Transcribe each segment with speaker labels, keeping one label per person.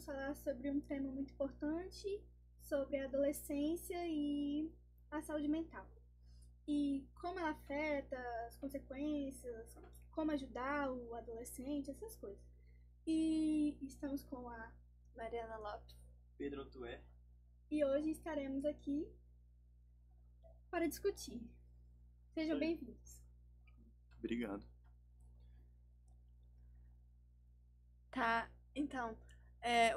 Speaker 1: vamos falar sobre um tema muito importante, sobre a adolescência e a saúde mental. E como ela afeta, as consequências, como ajudar o adolescente, essas coisas. E estamos com a Mariana Lopes.
Speaker 2: Pedro Tué.
Speaker 1: E hoje estaremos aqui para discutir. Sejam bem-vindos.
Speaker 3: Obrigado.
Speaker 4: Tá, então,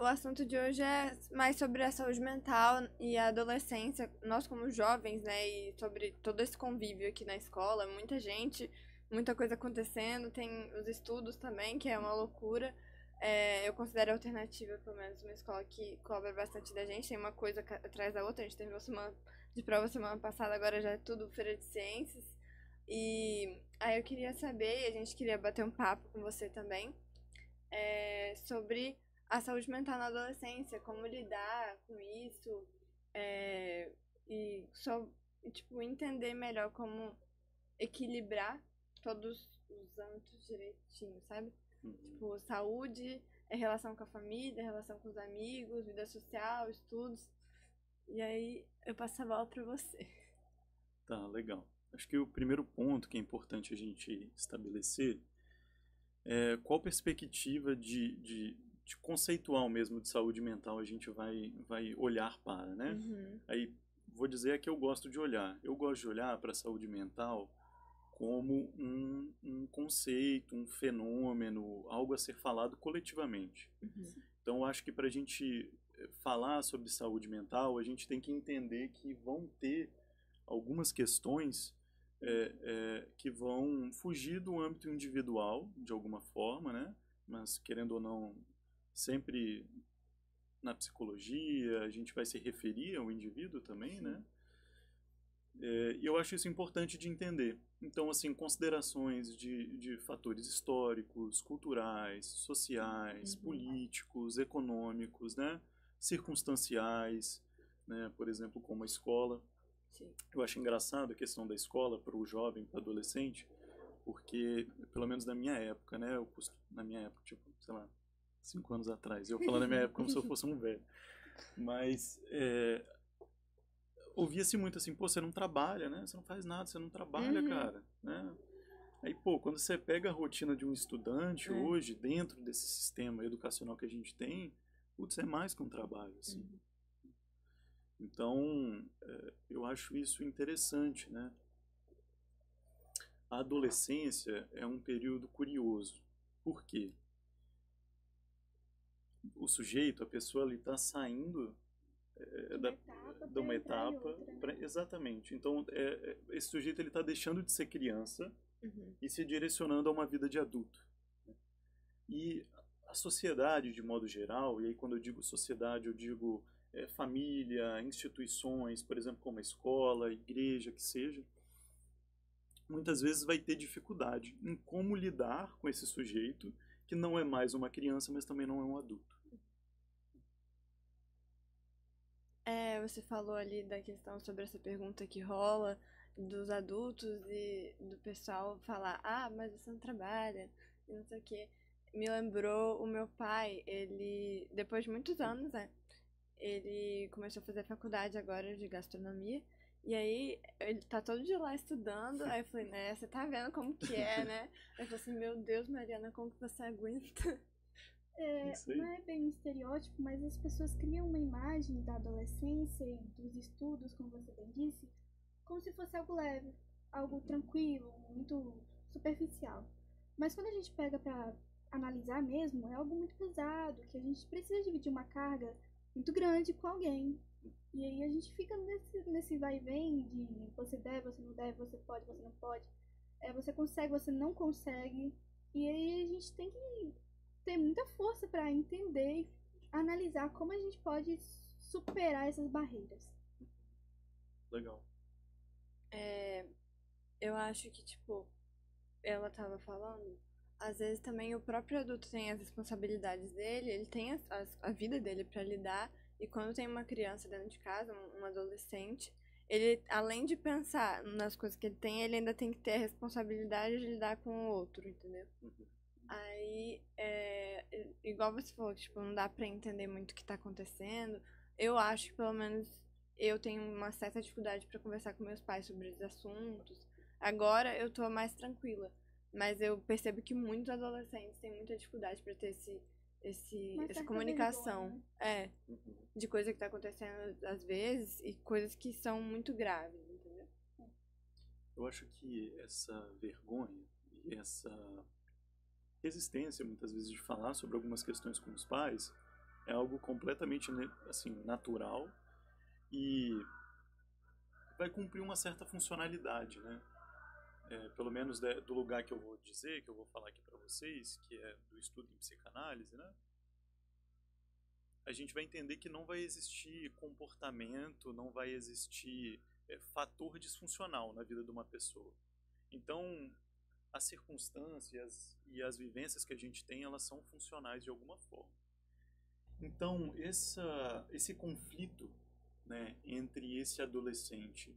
Speaker 4: o assunto de hoje é mais sobre a saúde mental e a adolescência, nós como jovens, né, e sobre todo esse convívio aqui na escola, muita gente, muita coisa acontecendo, tem os estudos também, que é uma loucura. Eu considero alternativa, pelo menos, uma escola que cobra bastante da gente, tem uma coisa atrás da outra, a gente teve uma semana de prova semana passada, agora já é tudo feira de ciências, e aí eu queria saber, e a gente queria bater um papo com você também, sobre a saúde mental na adolescência, como lidar com isso, e só, tipo, entender melhor como equilibrar todos os âmbitos direitinho, sabe? Tipo, saúde, relação com a família, relação com os amigos, vida social, estudos. E aí eu passo a bola pra você.
Speaker 3: Tá, legal. Acho que o primeiro ponto que é importante a gente estabelecer é qual perspectiva de conceitual mesmo de saúde mental a gente vai olhar para, né?
Speaker 4: Uhum.
Speaker 3: Aí vou dizer que eu gosto de olhar. Eu gosto de olhar para a saúde mental como um conceito, um fenômeno, algo a ser falado coletivamente.
Speaker 4: Uhum.
Speaker 3: Então, eu acho que para a gente falar sobre saúde mental, a gente tem que entender que vão ter algumas questões que vão fugir do âmbito individual, de alguma forma, né? Mas, querendo ou não, sempre na psicologia a gente vai se referir ao indivíduo também, né? E eu acho isso importante de entender. Então, assim, considerações de fatores históricos, culturais, sociais, políticos, econômicos, né? Circunstanciais, né? Por exemplo, como a escola.
Speaker 4: Sim.
Speaker 3: Eu acho engraçado a questão da escola para o jovem, para o adolescente, porque, pelo menos na minha época, né? Na minha época, tipo, sei lá, 5 anos atrás. Eu falando na minha época como se eu fosse um velho. Mas ouvia-se muito assim, pô, você não trabalha, né? Você não faz nada, você não trabalha, cara, né? Aí, pô, quando você pega a rotina de um estudante hoje, dentro desse sistema educacional que a gente tem, putz, é mais que um trabalho, assim. Então, eu acho isso interessante, né? A adolescência é um período curioso. Por quê? O sujeito, a pessoa, ele está saindo de uma etapa exatamente. Então, esse sujeito ele está deixando de ser criança e se direcionando a uma vida de adulto. E a sociedade, de modo geral, e aí quando eu digo sociedade, eu digo família, instituições, por exemplo, como a escola, a igreja, que seja, muitas vezes vai ter dificuldade em como lidar com esse sujeito que não é mais uma criança, mas também não é um adulto.
Speaker 4: Você falou ali da questão sobre essa pergunta que rola dos adultos e do pessoal falar, mas você não trabalha, e não sei o quê. Me lembrou o meu pai, ele, depois de muitos anos, né, ele começou a fazer faculdade agora de gastronomia, e aí ele tá todo dia lá estudando, aí eu falei, né, você tá vendo como que é, né? Aí eu falei assim, meu Deus, Mariana, como que você aguenta?
Speaker 1: Não é bem um estereótipo, mas as pessoas criam uma imagem da adolescência e dos estudos, como você bem disse, como se fosse algo leve, algo tranquilo, muito superficial. Mas quando a gente pega para analisar mesmo, é algo muito pesado, que a gente precisa dividir uma carga muito grande com alguém. E aí a gente fica nesse vai e vem de você deve, você não deve, você pode, você não pode. Você consegue, você não consegue. E aí a gente tem que ter muita força para entender e analisar como a gente pode superar essas barreiras.
Speaker 3: Legal.
Speaker 4: Eu acho que, tipo, ela tava falando, às vezes também o próprio adulto tem as responsabilidades dele, ele tem a vida dele pra lidar, e quando tem uma criança dentro de casa, um adolescente, ele, além de pensar nas coisas que ele tem, ele ainda tem que ter a responsabilidade de lidar com o outro, entendeu? Aí, igual você falou, que, tipo, não dá pra entender muito o que tá acontecendo. Eu acho que, pelo menos, eu tenho uma certa dificuldade pra conversar com meus pais sobre os assuntos. Agora eu tô mais tranquila. Mas eu percebo que muitos adolescentes têm muita dificuldade pra ter
Speaker 1: Uma
Speaker 4: essa
Speaker 1: certa
Speaker 4: comunicação.
Speaker 1: vergonha,
Speaker 4: De coisa que tá acontecendo às vezes e coisas que são muito graves, entendeu?
Speaker 3: Eu acho que essa vergonha e essa resistência, muitas vezes, de falar sobre algumas questões com os pais é algo completamente, assim, natural e vai cumprir uma certa funcionalidade, né? Pelo menos do lugar que eu vou dizer, que eu vou falar aqui para vocês, que é do estudo em psicanálise, né? A gente vai entender que não vai existir comportamento, não vai existir fator disfuncional na vida de uma pessoa. Então, as circunstâncias e as vivências que a gente tem, elas são funcionais de alguma forma. Então, esse conflito, né, entre esse adolescente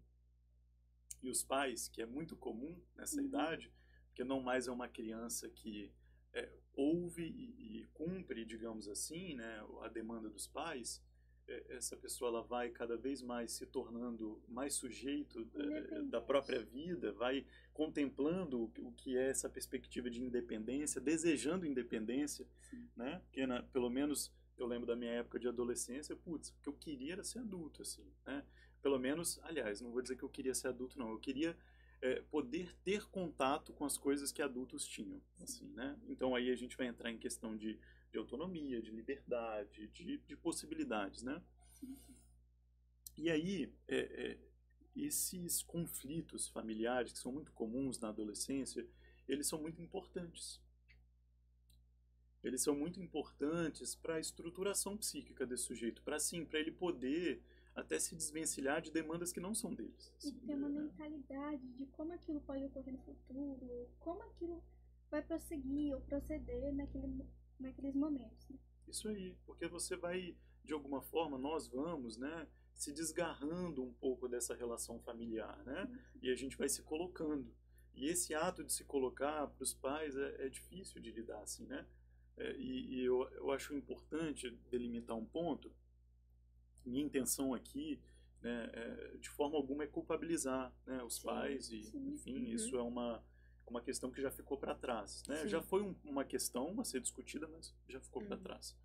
Speaker 3: e os pais, que é muito comum nessa idade, porque não mais é uma criança que ouve e cumpre, digamos assim, né, a demanda dos pais, essa pessoa ela vai cada vez mais se tornando mais sujeito da própria vida, vai contemplando o que é essa perspectiva de independência, desejando independência, né? Porque pelo menos eu lembro da minha época de adolescência, putz, o que eu queria era ser adulto, assim, né? Pelo menos, aliás, não vou dizer que eu queria ser adulto, não, eu queria poder ter contato com as coisas que adultos tinham, assim, né? Então aí a gente vai entrar em questão de autonomia, de liberdade, de possibilidades, né? E aí, esses conflitos familiares que são muito comuns na adolescência, eles são muito importantes. Eles são muito importantes para a estruturação psíquica desse sujeito, para ele poder até se desvencilhar de demandas que não são deles.
Speaker 1: Assim, e ter uma mentalidade de como aquilo pode ocorrer no futuro, como aquilo vai prosseguir ou proceder naqueles momentos. Né?
Speaker 3: Isso aí, porque você vai, de alguma forma, nós vamos, né, se desgarrando um pouco dessa relação familiar, né? E a gente vai se colocando. E esse ato de se colocar para os pais é difícil de lidar, assim, né? E eu acho importante delimitar um ponto. Minha intenção aqui, né, de forma alguma, é culpabilizar, né, os pais e, enfim, isso é uma questão que já ficou para trás, né? Já foi uma questão a ser discutida, mas já ficou para trás.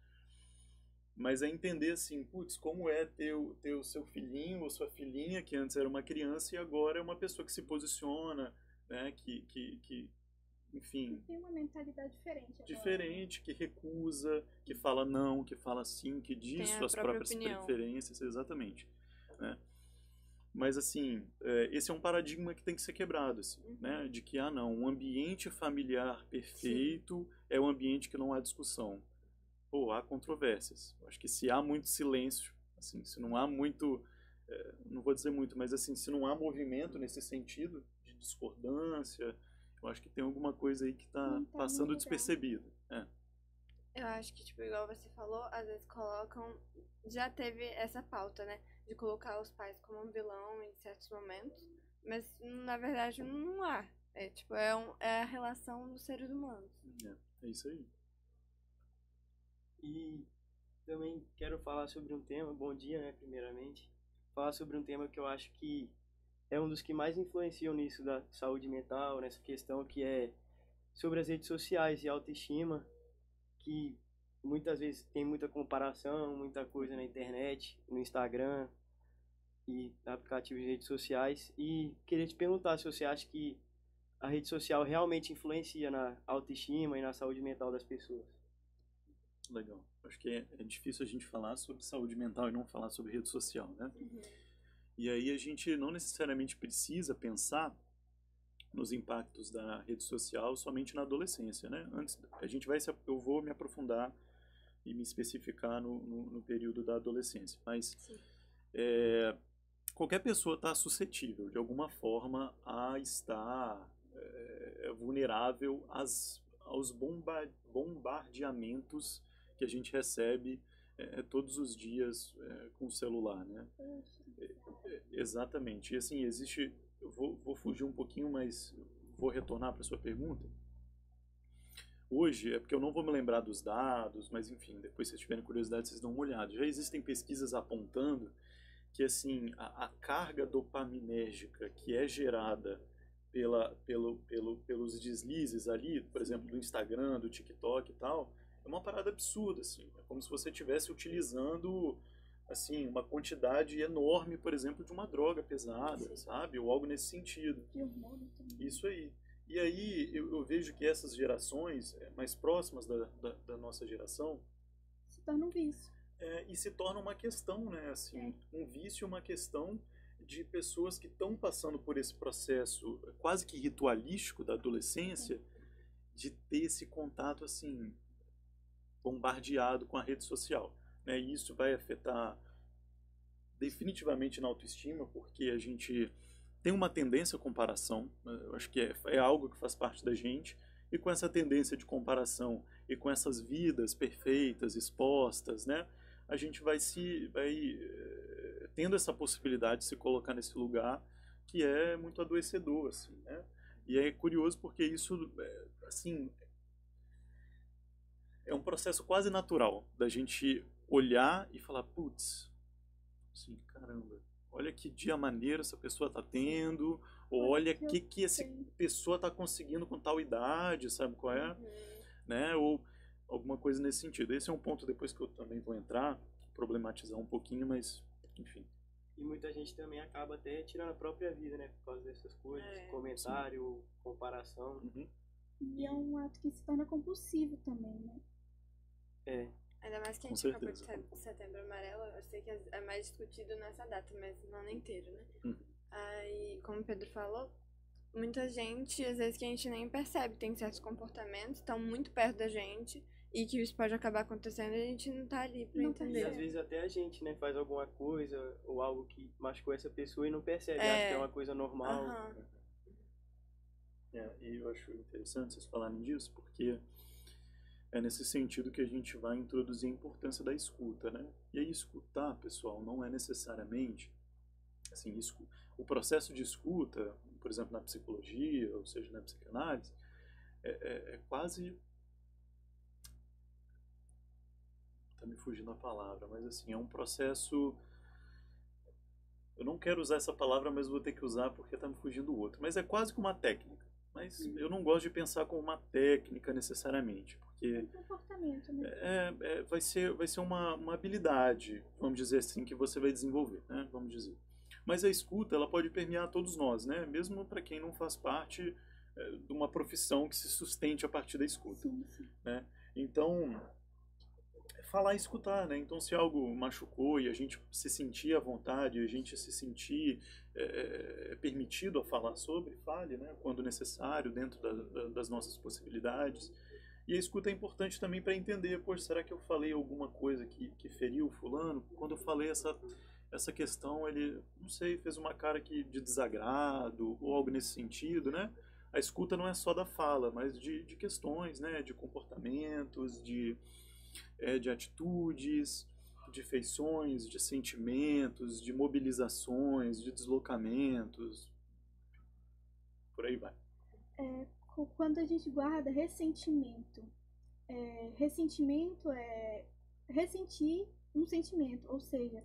Speaker 3: Mas é entender assim, putz, como é ter o seu filhinho ou sua filhinha, que antes era uma criança e agora é uma pessoa que se posiciona, né, que enfim...
Speaker 1: Tem uma mentalidade diferente agora.
Speaker 3: Diferente, que recusa, que fala não, que fala sim, que diz suas próprias preferências, exatamente. Né? Mas, assim, esse é um paradigma que tem que ser quebrado, assim, né? De que, não, um ambiente familiar perfeito é um ambiente que não há discussão. Pô, há controvérsias. Eu acho que se há muito silêncio, assim, se não há muito, não vou dizer muito, mas, assim, se não há movimento nesse sentido de discordância, eu acho que tem alguma coisa aí que tá passando despercebido.
Speaker 4: Eu acho que, tipo, igual você falou, às vezes colocam... Já teve essa pauta, né? De colocar os pais como um vilão em certos momentos. Mas, na verdade, não há. Tipo, é a relação dos seres humanos.
Speaker 3: É isso aí.
Speaker 2: E também quero falar sobre um tema, bom dia, né, primeiramente. Falar sobre um tema que eu acho que é um dos que mais influenciam nisso da saúde mental, nessa questão que é sobre as redes sociais e autoestima, que muitas vezes tem muita comparação, muita coisa na internet, no Instagram e aplicativos de redes sociais. E queria te perguntar se você acha que a rede social realmente influencia na autoestima e na saúde mental das pessoas.
Speaker 3: Legal. Acho que é difícil a gente falar sobre saúde mental e não falar sobre rede social, né? E aí a gente não necessariamente precisa pensar nos impactos da rede social somente na adolescência, né? Antes, eu vou me aprofundar e me especificar no período da adolescência, mas qualquer pessoa está suscetível, de alguma forma, a estar vulnerável aos bombardeamentos que a gente recebe todos os dias com o celular, né? Exatamente. E assim, eu vou fugir um pouquinho, mas vou retornar para a sua pergunta. hoje, é porque eu não vou me lembrar dos dados, mas enfim, depois se vocês tiverem curiosidade, vocês dão uma olhada. Já existem pesquisas apontando que assim, a carga dopaminérgica que é gerada pelos deslizes ali, por exemplo, do Instagram, do TikTok e tal, é uma parada absurda, assim. É como se você estivesse utilizando, assim, uma quantidade enorme, por exemplo, de uma droga pesada, sabe? Ou algo nesse sentido.
Speaker 1: E hormônio também.
Speaker 3: Isso aí. E aí eu vejo que essas gerações mais próximas da nossa geração
Speaker 1: Se torna um vício.
Speaker 3: e se torna uma questão, né? Assim, um vício, uma questão de pessoas que estão passando por esse processo quase que ritualístico da adolescência, de ter esse contato assim bombardeado com a rede social, né? E isso vai afetar definitivamente na autoestima, porque a gente tem uma tendência à comparação, né? Eu acho que é algo que faz parte da gente, e com essa tendência de comparação e com essas vidas perfeitas, expostas, né? A gente vai tendo essa possibilidade de se colocar nesse lugar que é muito adoecedor, assim, né? E é curioso porque isso, assim, é um processo quase natural da gente olhar e falar, putz, assim, caramba, olha que dia maneiro essa pessoa tá tendo, ou olha que essa pessoa tá conseguindo com tal idade, sabe qual é? Né? Ou alguma coisa nesse sentido. Esse é um ponto depois que eu também vou entrar, problematizar um pouquinho, mas enfim.
Speaker 2: E muita gente também acaba até tirando a própria vida, né? Por causa dessas coisas, comentário,
Speaker 3: sim.
Speaker 2: Comparação.
Speaker 3: Uhum.
Speaker 1: E é um ato que se torna compulsivo também, né?
Speaker 4: Ainda mais que a gente acabou de Setembro Amarelo, eu sei que é mais discutido nessa data, mas no ano inteiro, né? Aí, como o Pedro falou, muita gente, às vezes que a gente nem percebe, tem certos comportamentos, estão muito perto da gente, e que isso pode acabar acontecendo e a gente não tá ali pra entender.
Speaker 2: E às vezes até a gente, né, faz alguma coisa ou algo que machucou essa pessoa e não percebe, acha que é uma coisa normal.
Speaker 3: E eu acho interessante vocês falarem disso, porque é nesse sentido que a gente vai introduzir a importância da escuta, né? E aí escutar, pessoal, não é necessariamente, assim, o processo de escuta, por exemplo, na psicologia, ou seja, na psicanálise, é quase... Tá me fugindo a palavra, mas assim, é um processo... Eu não quero usar essa palavra, mas vou ter que usar porque tá me fugindo o outro. Mas é quase que uma técnica. Mas eu não gosto de pensar como uma técnica necessariamente, porque
Speaker 1: É um comportamento, né?
Speaker 3: vai ser uma habilidade, vamos dizer assim, que você vai desenvolver, né? Vamos dizer. Mas a escuta, ela pode permear todos nós, né? Mesmo para quem não faz parte de uma profissão que se sustente a partir da escuta, né? Então, falar e escutar, né? Então, se algo machucou e a gente se sentir à vontade, a gente se sentir permitido a falar sobre, fale, né? Quando necessário, dentro das nossas possibilidades. E a escuta é importante também para entender, poxa, será que eu falei alguma coisa que feriu o fulano? Quando eu falei essa questão, ele, não sei, fez uma cara de desagrado ou algo nesse sentido, né? A escuta não é só da fala, mas de questões, né? De comportamentos, de atitudes, de feições, de sentimentos, de mobilizações, de deslocamentos, por aí vai.
Speaker 1: Quando a gente guarda ressentimento, ressentimento é ressentir um sentimento, ou seja,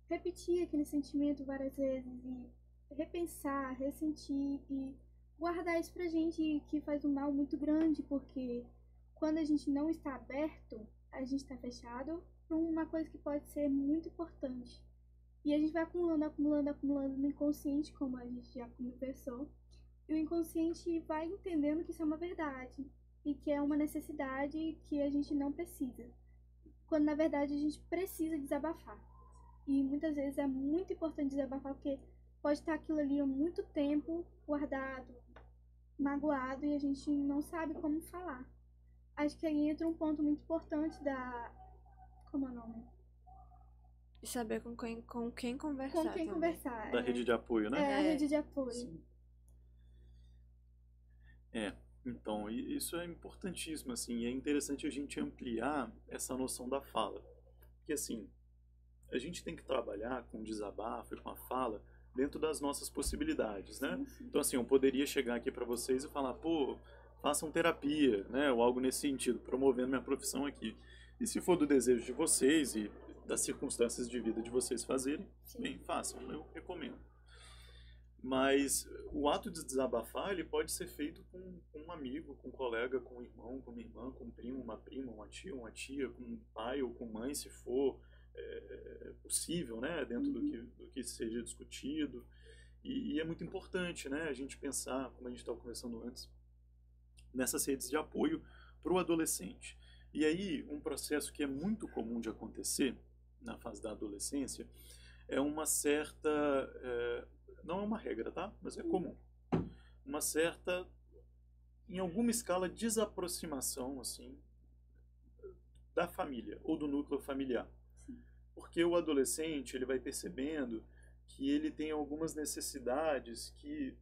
Speaker 1: repetir aquele sentimento várias vezes e repensar, ressentir e guardar isso pra gente, que faz um mal muito grande, porque quando a gente não está aberto, a gente está fechado para uma coisa que pode ser muito importante. E a gente vai acumulando no inconsciente, como a gente já conversou. E o inconsciente vai entendendo que isso é uma verdade e que é uma necessidade que a gente não precisa. Quando na verdade a gente precisa desabafar. E muitas vezes é muito importante desabafar porque pode estar aquilo ali há muito tempo guardado, magoado e a gente não sabe como falar. Acho que aí entra um ponto muito importante como é o nome?
Speaker 4: E saber com quem conversar.
Speaker 1: Com quem
Speaker 4: também.
Speaker 1: conversar.
Speaker 3: Da rede de apoio, né?
Speaker 1: A rede de apoio.
Speaker 3: Sim. Então, isso é importantíssimo, assim, e é interessante a gente ampliar essa noção da fala. Porque, assim, a gente tem que trabalhar com o desabafo e com a fala dentro das nossas possibilidades, né?
Speaker 1: Sim.
Speaker 3: Então, assim, eu poderia chegar aqui para vocês e falar, pô, façam terapia, né? Ou algo nesse sentido, promovendo minha profissão aqui. E se for do desejo de vocês e das circunstâncias de vida de vocês fazerem, bem, façam, eu recomendo. Mas o ato de desabafar, ele pode ser feito com um amigo, com um colega, com um irmão, com uma irmã, com um primo, uma prima, uma tia, com um pai ou com mãe, se for possível, né? Dentro do que seja discutido. E é muito importante, né? A gente pensar, como a gente estava conversando antes, nessas redes de apoio para o adolescente. E aí, um processo que é muito comum de acontecer na fase da adolescência é uma certa... não é uma regra, tá? Mas é comum. Uma certa, em alguma escala, desaproximação, assim, da família ou do núcleo familiar. Porque o adolescente, ele vai percebendo que ele tem algumas necessidades que,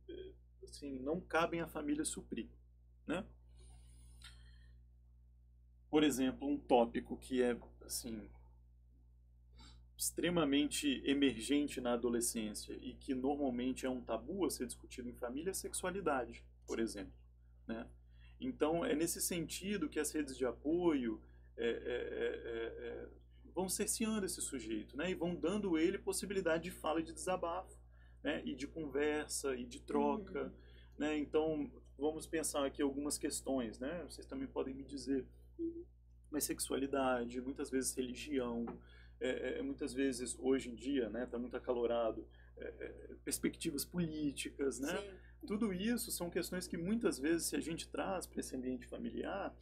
Speaker 3: assim, não cabem à família suprir, né? Por exemplo, um tópico que é, assim, extremamente emergente na adolescência e que normalmente é um tabu a ser discutido em família é a sexualidade, por exemplo, né? Então, é nesse sentido que as redes de apoio vão cerceando esse sujeito, né? E vão dando ele possibilidade de fala e de desabafo, né? E de conversa e de troca, né? Então, vamos pensar aqui algumas questões, né? Vocês também podem me dizer. Mas sexualidade, muitas vezes religião, muitas vezes, hoje em dia, né, está muito acalorado, perspectivas políticas, né?
Speaker 4: Sim.
Speaker 3: Tudo isso são questões que muitas vezes, se a gente traz para esse ambiente familiar,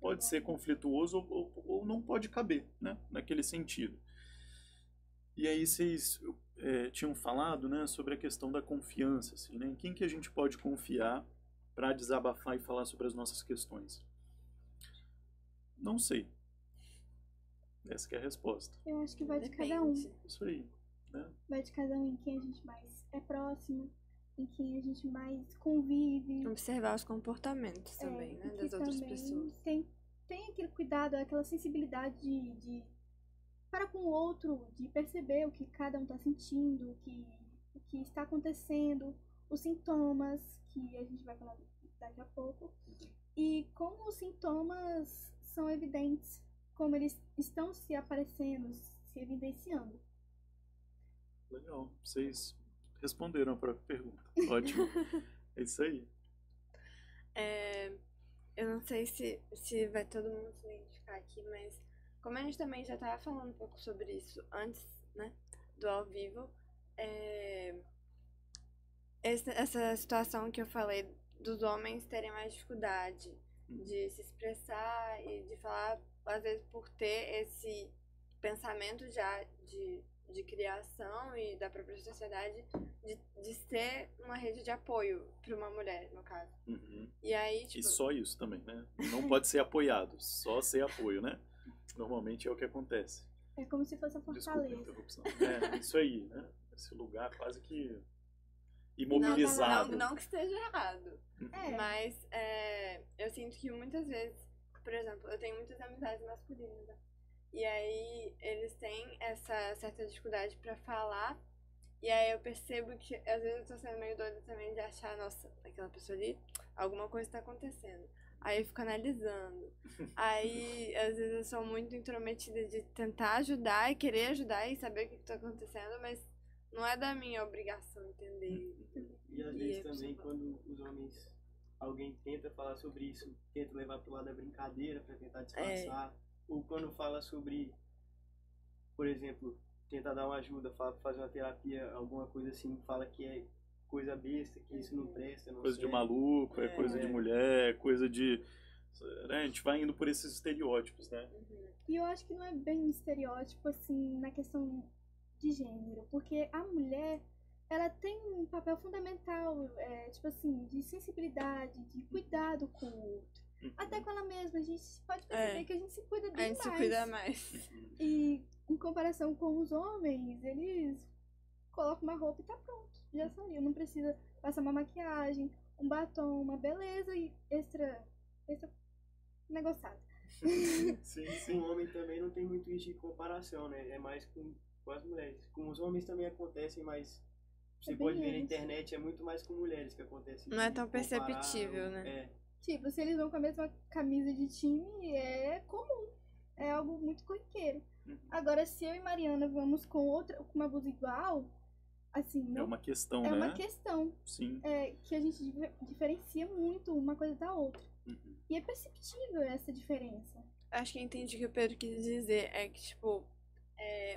Speaker 3: pode ser conflituoso ou não pode caber, né, naquele sentido. E aí vocês tinham falado, né, sobre a questão da confiança, assim, né? Em quem que a gente pode confiar para desabafar e falar sobre as nossas questões? Não sei. Essa que é a resposta.
Speaker 1: Eu acho que vai de cada um.
Speaker 3: Isso aí, né?
Speaker 1: Vai de cada um, em quem a gente mais é próximo, em quem a gente mais convive.
Speaker 4: Observar os comportamentos também, né, das outras pessoas.
Speaker 1: Tem aquele cuidado, aquela sensibilidade de para com o outro, de perceber o que cada um está sentindo, o que está acontecendo, os sintomas, que a gente vai falar daqui a pouco. E como os sintomas são evidentes, como eles estão se aparecendo, se evidenciando.
Speaker 3: Legal, vocês responderam a própria pergunta. Ótimo. É isso aí.
Speaker 4: Eu não sei se vai todo mundo se identificar aqui, mas como a gente também já estava falando um pouco sobre isso antes, né, do ao vivo, essa situação que eu falei dos homens terem mais dificuldade de se expressar e de falar, às vezes por ter esse pensamento já de criação e da própria sociedade de ser uma rede de apoio para uma mulher, no caso. E aí, tipo...
Speaker 3: E só isso também, né? Não pode ser apoiado, só ser apoio, né? Normalmente é o que acontece.
Speaker 1: É como se fosse a fortaleza.
Speaker 3: Desculpa a interrupção. Isso aí, né? Esse lugar quase que imobilizado.
Speaker 4: Não que esteja errado. Mas eu sinto que muitas vezes, por exemplo, eu tenho muitas amizades masculinas, né? E aí eles têm essa certa dificuldade pra falar. E aí eu percebo que às vezes eu tô sendo meio doida também de achar, nossa, aquela pessoa ali, alguma coisa tá acontecendo. Aí eu fico analisando. Aí às vezes eu sou muito intrometida de tentar ajudar e querer ajudar e saber o que tá acontecendo, mas não é da minha obrigação entender.
Speaker 2: E às vezes também quando os homens, alguém tenta falar sobre isso, tenta levar pro lado da brincadeira pra tentar disfarçar, ou quando fala sobre, por exemplo, tentar dar uma ajuda, fazer uma terapia, alguma coisa assim, fala que é coisa besta, que isso não presta, não
Speaker 3: coisa
Speaker 2: serve.
Speaker 3: de maluco, coisa de mulher, coisa de... Né? A gente vai indo por esses estereótipos, né?
Speaker 1: E eu acho que não é bem um estereótipo, assim, na questão de gênero, porque a mulher, ela tem um papel fundamental, tipo assim, de sensibilidade, de cuidado com o outro. Até com ela mesma, a gente pode perceber que a gente se cuida bem mais.
Speaker 4: A gente se cuida mais.
Speaker 1: E em comparação com os homens, eles colocam uma roupa e tá pronto, já saiu. Não precisa passar uma maquiagem, um batom, uma beleza e extra negociada.
Speaker 2: Sim. O homem também não tem muito isso de comparação, né? É mais com as mulheres. Com os homens também acontecem, mas você pode ver na internet, é muito mais com mulheres que acontece.
Speaker 4: Não é tão perceptível, né?
Speaker 1: Tipo, se eles vão com a mesma camisa de time, é comum. É algo muito corriqueiro. Agora, se eu e Mariana vamos com uma blusa igual, assim,
Speaker 3: É
Speaker 1: não
Speaker 3: uma questão,
Speaker 1: é
Speaker 3: né?
Speaker 1: uma questão
Speaker 3: Sim.
Speaker 1: que a gente diferencia muito uma coisa da outra.
Speaker 3: Uhum.
Speaker 1: E é perceptível essa diferença.
Speaker 4: Acho que eu entendi o que o Pedro quis dizer. É que, tipo,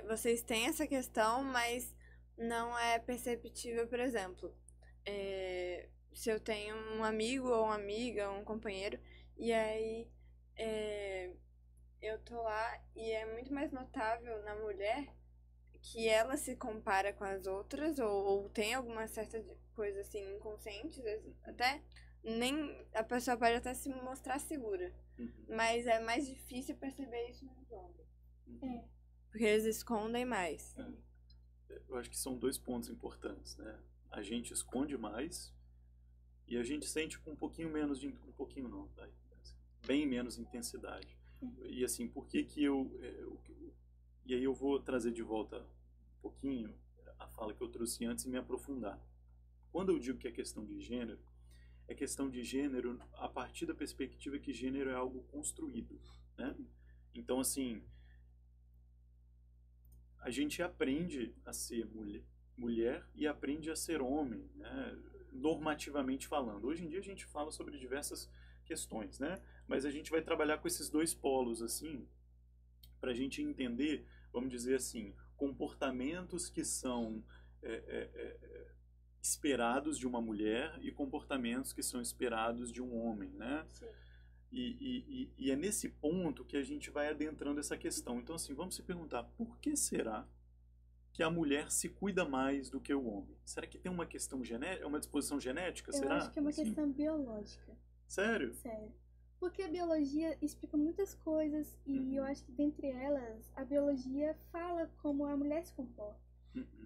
Speaker 4: vocês têm essa questão, mas não é perceptível, por exemplo. Se eu tenho um amigo ou uma amiga, um companheiro, e aí eu tô lá e é muito mais notável na mulher que ela se compara com as outras, ou tem alguma certa coisa assim inconsciente, até nem a pessoa pode até se mostrar segura, mas é mais difícil perceber isso nos homens. Porque eles escondem mais.
Speaker 3: Eu acho que são 2 pontos importantes, né? A gente esconde mais e a gente sente com um pouquinho menos de... Um pouquinho não, tá? Bem menos intensidade. E assim, por que que e aí eu vou trazer de volta um pouquinho a fala que eu trouxe antes e me aprofundar. Quando eu digo que é questão de gênero, é questão de gênero a partir da perspectiva que gênero é algo construído, né? Então, assim, a gente aprende a ser mulher e aprende a ser homem, né? Normativamente falando. Hoje em dia a gente fala sobre diversas questões, né? Mas a gente vai trabalhar com esses 2 polos, assim, para a gente entender, vamos dizer assim, comportamentos que são esperados de uma mulher e comportamentos que são esperados de um homem, né?
Speaker 4: Sim.
Speaker 3: E é nesse ponto que a gente vai adentrando essa questão. Então, assim, vamos se perguntar, por que será que a mulher se cuida mais do que o homem? Será que tem uma questão genética, uma disposição genética, será?
Speaker 1: Eu acho que é uma
Speaker 3: Assim,
Speaker 1: questão biológica.
Speaker 3: sério?
Speaker 1: Sério. Porque a biologia explica muitas coisas e eu acho que dentre elas, a biologia fala como a mulher se comporta.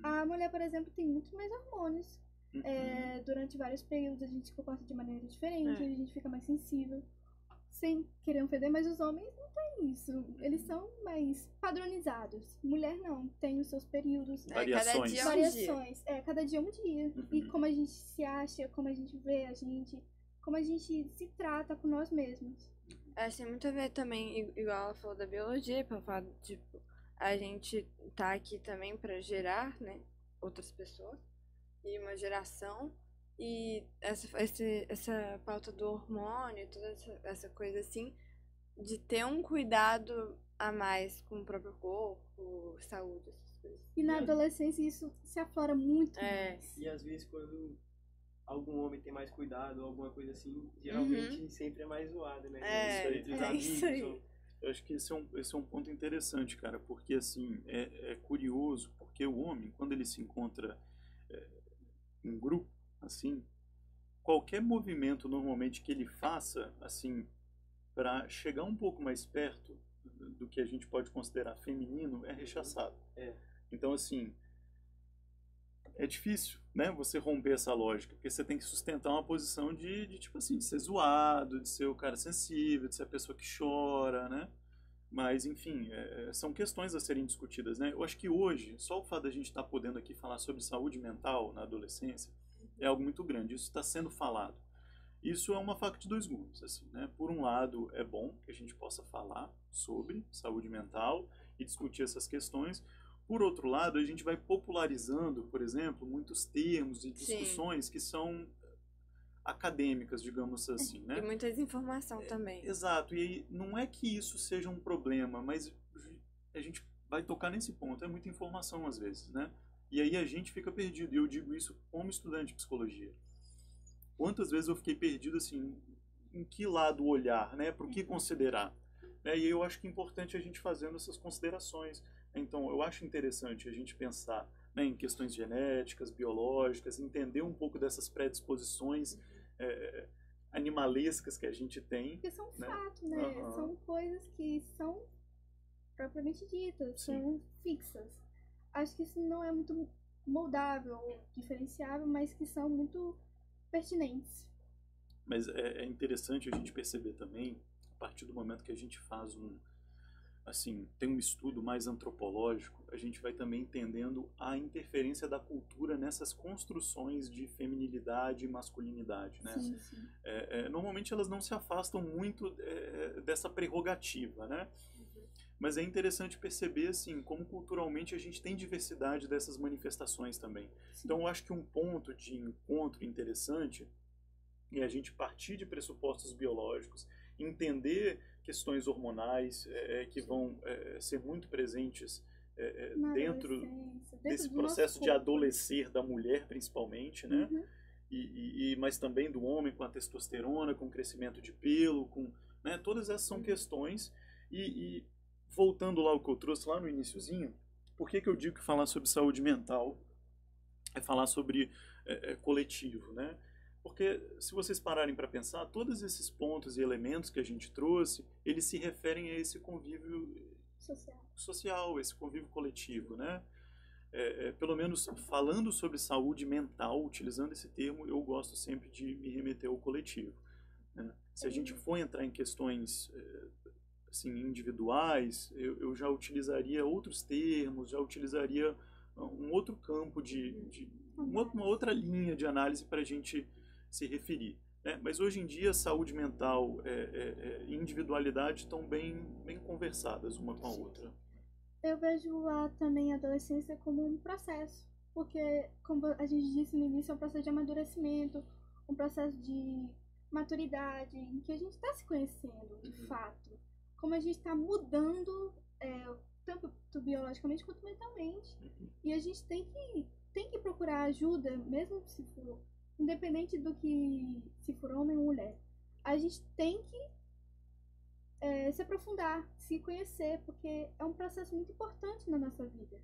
Speaker 1: A mulher, por exemplo, tem muito mais hormônios. Durante vários períodos a gente se comporta de maneira diferente, a gente fica mais sensível. Sem querer ofender, mas os homens não têm isso. Eles são mais padronizados. Mulher não, tem os seus períodos.
Speaker 3: Variações.
Speaker 4: Cada dia é um
Speaker 1: Variações.
Speaker 4: dia.
Speaker 1: Cada dia é um dia. E como a gente se acha, como a gente vê a gente, como a gente se trata com nós mesmos.
Speaker 4: Acho que tem muito a ver também, igual ela falou da biologia, pelo fato de, tipo, a gente tá aqui também pra gerar, né, outras pessoas, e uma geração, e essa pauta do hormônio, toda essa coisa assim, de ter um cuidado a mais com o próprio corpo, saúde, essas coisas.
Speaker 1: E na adolescência isso se aflora muito mais.
Speaker 2: E às vezes quando algum homem tem mais cuidado ou alguma coisa assim, geralmente sempre é mais zoado, né? Entre os amigos.
Speaker 4: Isso aí.
Speaker 3: Eu acho que esse é um ponto interessante, cara, porque assim, é curioso, porque o homem, quando ele se encontra em grupo, assim, qualquer movimento normalmente que ele faça, assim, para chegar um pouco mais perto do que a gente pode considerar feminino, é rechaçado. Então, assim, é difícil, né, você romper essa lógica, porque você tem que sustentar uma posição de tipo assim, de ser zoado, de ser o cara sensível, de ser a pessoa que chora, né? Mas, enfim, são questões a serem discutidas, né? Eu acho que hoje, só o fato da gente estar podendo aqui falar sobre saúde mental na adolescência é algo muito grande. Isso está sendo falado. Isso é uma faca de 2 gumes, assim, né? Por um lado, é bom que a gente possa falar sobre saúde mental e discutir essas questões. Por outro lado, a gente vai popularizando, por exemplo, muitos termos e discussões que são acadêmicas, digamos assim, né?
Speaker 4: E muita desinformação também.
Speaker 3: Exato, e aí, não é que isso seja um problema, mas a gente vai tocar nesse ponto, é muita informação às vezes, né? E aí a gente fica perdido, e eu digo isso como estudante de psicologia. Quantas vezes eu fiquei perdido, assim, em que lado olhar, né? Para o que considerar? E aí eu acho que é importante a gente fazendo essas considerações. Então, eu acho interessante a gente pensar, né, em questões genéticas, biológicas, entender um pouco dessas predisposições animalescas que a gente tem.
Speaker 1: Porque são
Speaker 3: né?
Speaker 1: fatos, né? São coisas que são propriamente ditas, são fixas. Acho que isso não é muito moldável, diferenciável, mas que são muito pertinentes.
Speaker 3: Mas é interessante a gente perceber também, a partir do momento que a gente faz assim, tem um estudo mais antropológico, a gente vai também entendendo a interferência da cultura nessas construções de feminilidade e masculinidade, né?
Speaker 1: Sim, sim.
Speaker 3: Normalmente elas não se afastam muito dessa prerrogativa, né? Mas é interessante perceber, assim, como culturalmente a gente tem diversidade dessas manifestações também. Então, eu acho que um ponto de encontro interessante é a gente partir de pressupostos biológicos, entender questões hormonais que vão ser muito presentes dentro desse processo de adolescer da mulher, principalmente, né? Mas também do homem com a testosterona, com o crescimento de pelo, né? Todas essas são questões e voltando lá ao que eu trouxe lá no iniciozinho, por que eu digo que falar sobre saúde mental é falar sobre coletivo, né? Porque se vocês pararem para pensar, todos esses pontos e elementos que a gente trouxe, eles se referem a esse convívio social, esse convívio coletivo, né? Pelo menos falando sobre saúde mental, utilizando esse termo, eu gosto sempre de me remeter ao coletivo, né? Se a gente for entrar em questões assim, individuais, eu já utilizaria outros termos, já utilizaria um outro campo uma outra linha de análise para a gente se referir, né? Mas hoje em dia saúde mental e individualidade estão bem conversadas uma com a outra.
Speaker 1: Eu vejo também a adolescência como um processo, porque, como a gente disse no início, é um processo de amadurecimento, um processo de maturidade, em que a gente está se conhecendo, de fato. Como a gente está mudando, tanto biologicamente quanto mentalmente. E a gente tem que procurar ajuda, mesmo se for, independente do que, se for homem ou mulher. A gente tem que se aprofundar, se conhecer, porque é um processo muito importante na nossa vida.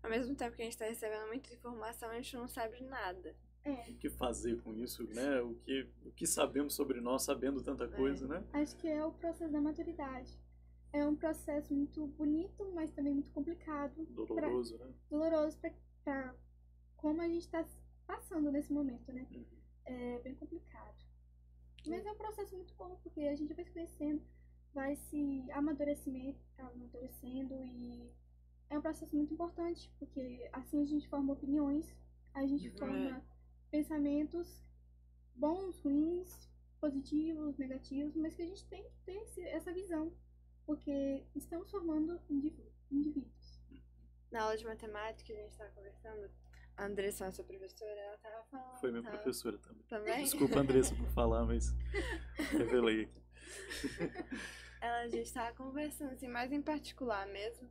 Speaker 4: Ao mesmo tempo que a gente está recebendo muita informação, a gente não sabe nada.
Speaker 3: O que fazer com isso, né? O que sabemos sobre nós, sabendo tanta coisa, né?
Speaker 1: Acho que é o processo da maturidade. É um processo muito bonito, mas também muito complicado.
Speaker 3: Doloroso, né?
Speaker 1: Doloroso para como a gente está passando nesse momento, né? É bem complicado. Mas é um processo muito bom, porque a gente vai se conhecendo, vai se amadurecendo e é um processo muito importante, porque assim a gente forma opiniões, a gente forma pensamentos bons, ruins, positivos, negativos, mas que a gente tem que ter essa visão, porque estamos formando indivíduos.
Speaker 4: Na aula de matemática, a gente estava conversando, a Andressa, nossa professora, ela estava falando...
Speaker 3: Foi minha professora
Speaker 4: também.
Speaker 3: Desculpa, Andressa, por falar, mas revelei aqui.
Speaker 4: A gente estava conversando, assim, mais em particular mesmo.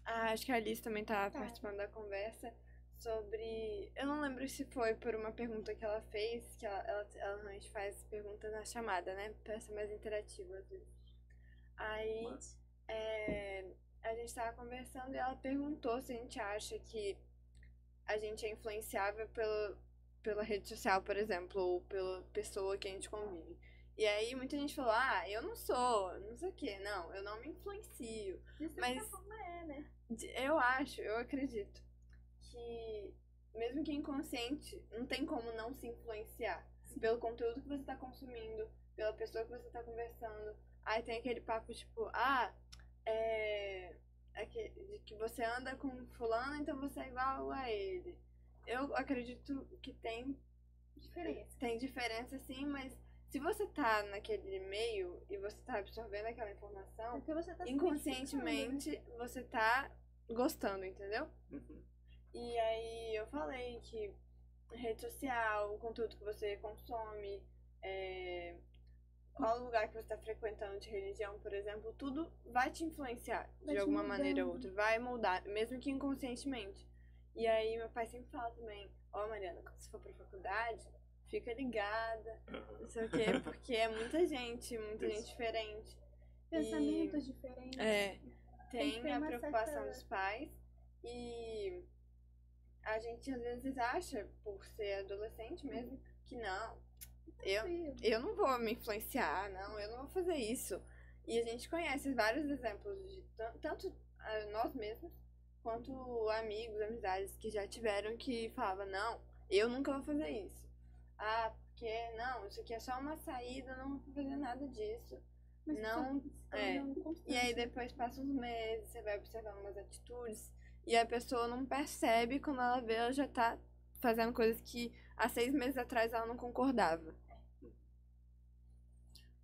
Speaker 4: Acho que a Alice também estava participando da conversa sobre... Eu não lembro se foi por uma pergunta que ela fez, que ela normalmente faz perguntas na chamada, né? Para ser mais interativa, às vezes. Aí, a gente estava conversando e ela perguntou se a gente acha que a gente é influenciável pela rede social, por exemplo, ou pela pessoa que a gente convive. E aí muita gente falou, eu não sou, não sei o que, não, eu não me influencio. Mas
Speaker 1: né?
Speaker 4: Eu acredito que mesmo que inconsciente, não tem como não se influenciar. Pelo conteúdo que você está consumindo, pela pessoa que você está conversando. Aí tem aquele papo tipo, de que você anda com fulano, então você é igual a ele. Eu acredito que tem diferença sim, mas se você tá naquele meio e você tá absorvendo aquela informação, inconscientemente você tá gostando, entendeu? E aí eu falei que rede social, o conteúdo que você consome, qual lugar que você está frequentando de religião, por exemplo, tudo vai te influenciar de alguma maneira ou outra, vai moldar, mesmo que inconscientemente. E aí meu pai sempre fala também, Mariana, quando você for pra faculdade, fica ligada, não sei o quê, porque é muita gente diferente.
Speaker 1: Pensamentos diferentes.
Speaker 4: Tem a preocupação dos pais e a gente às vezes acha, por ser adolescente mesmo, que não, eu não vou me influenciar, não, eu não vou fazer isso. E a gente conhece vários exemplos de tanto nós mesmos, quanto amigos, amizades que já tiveram que falavam, não, eu nunca vou fazer isso. Porque não, isso aqui é só uma saída, eu não vou fazer nada disso.
Speaker 1: Mas
Speaker 4: Não,
Speaker 1: se
Speaker 4: é.
Speaker 1: torna
Speaker 4: E aí
Speaker 1: constante.
Speaker 4: depois passa uns meses, você vai observando umas atitudes, e a pessoa não percebe, quando ela vê, ela já tá fazendo coisas que há 6 meses atrás ela não concordava.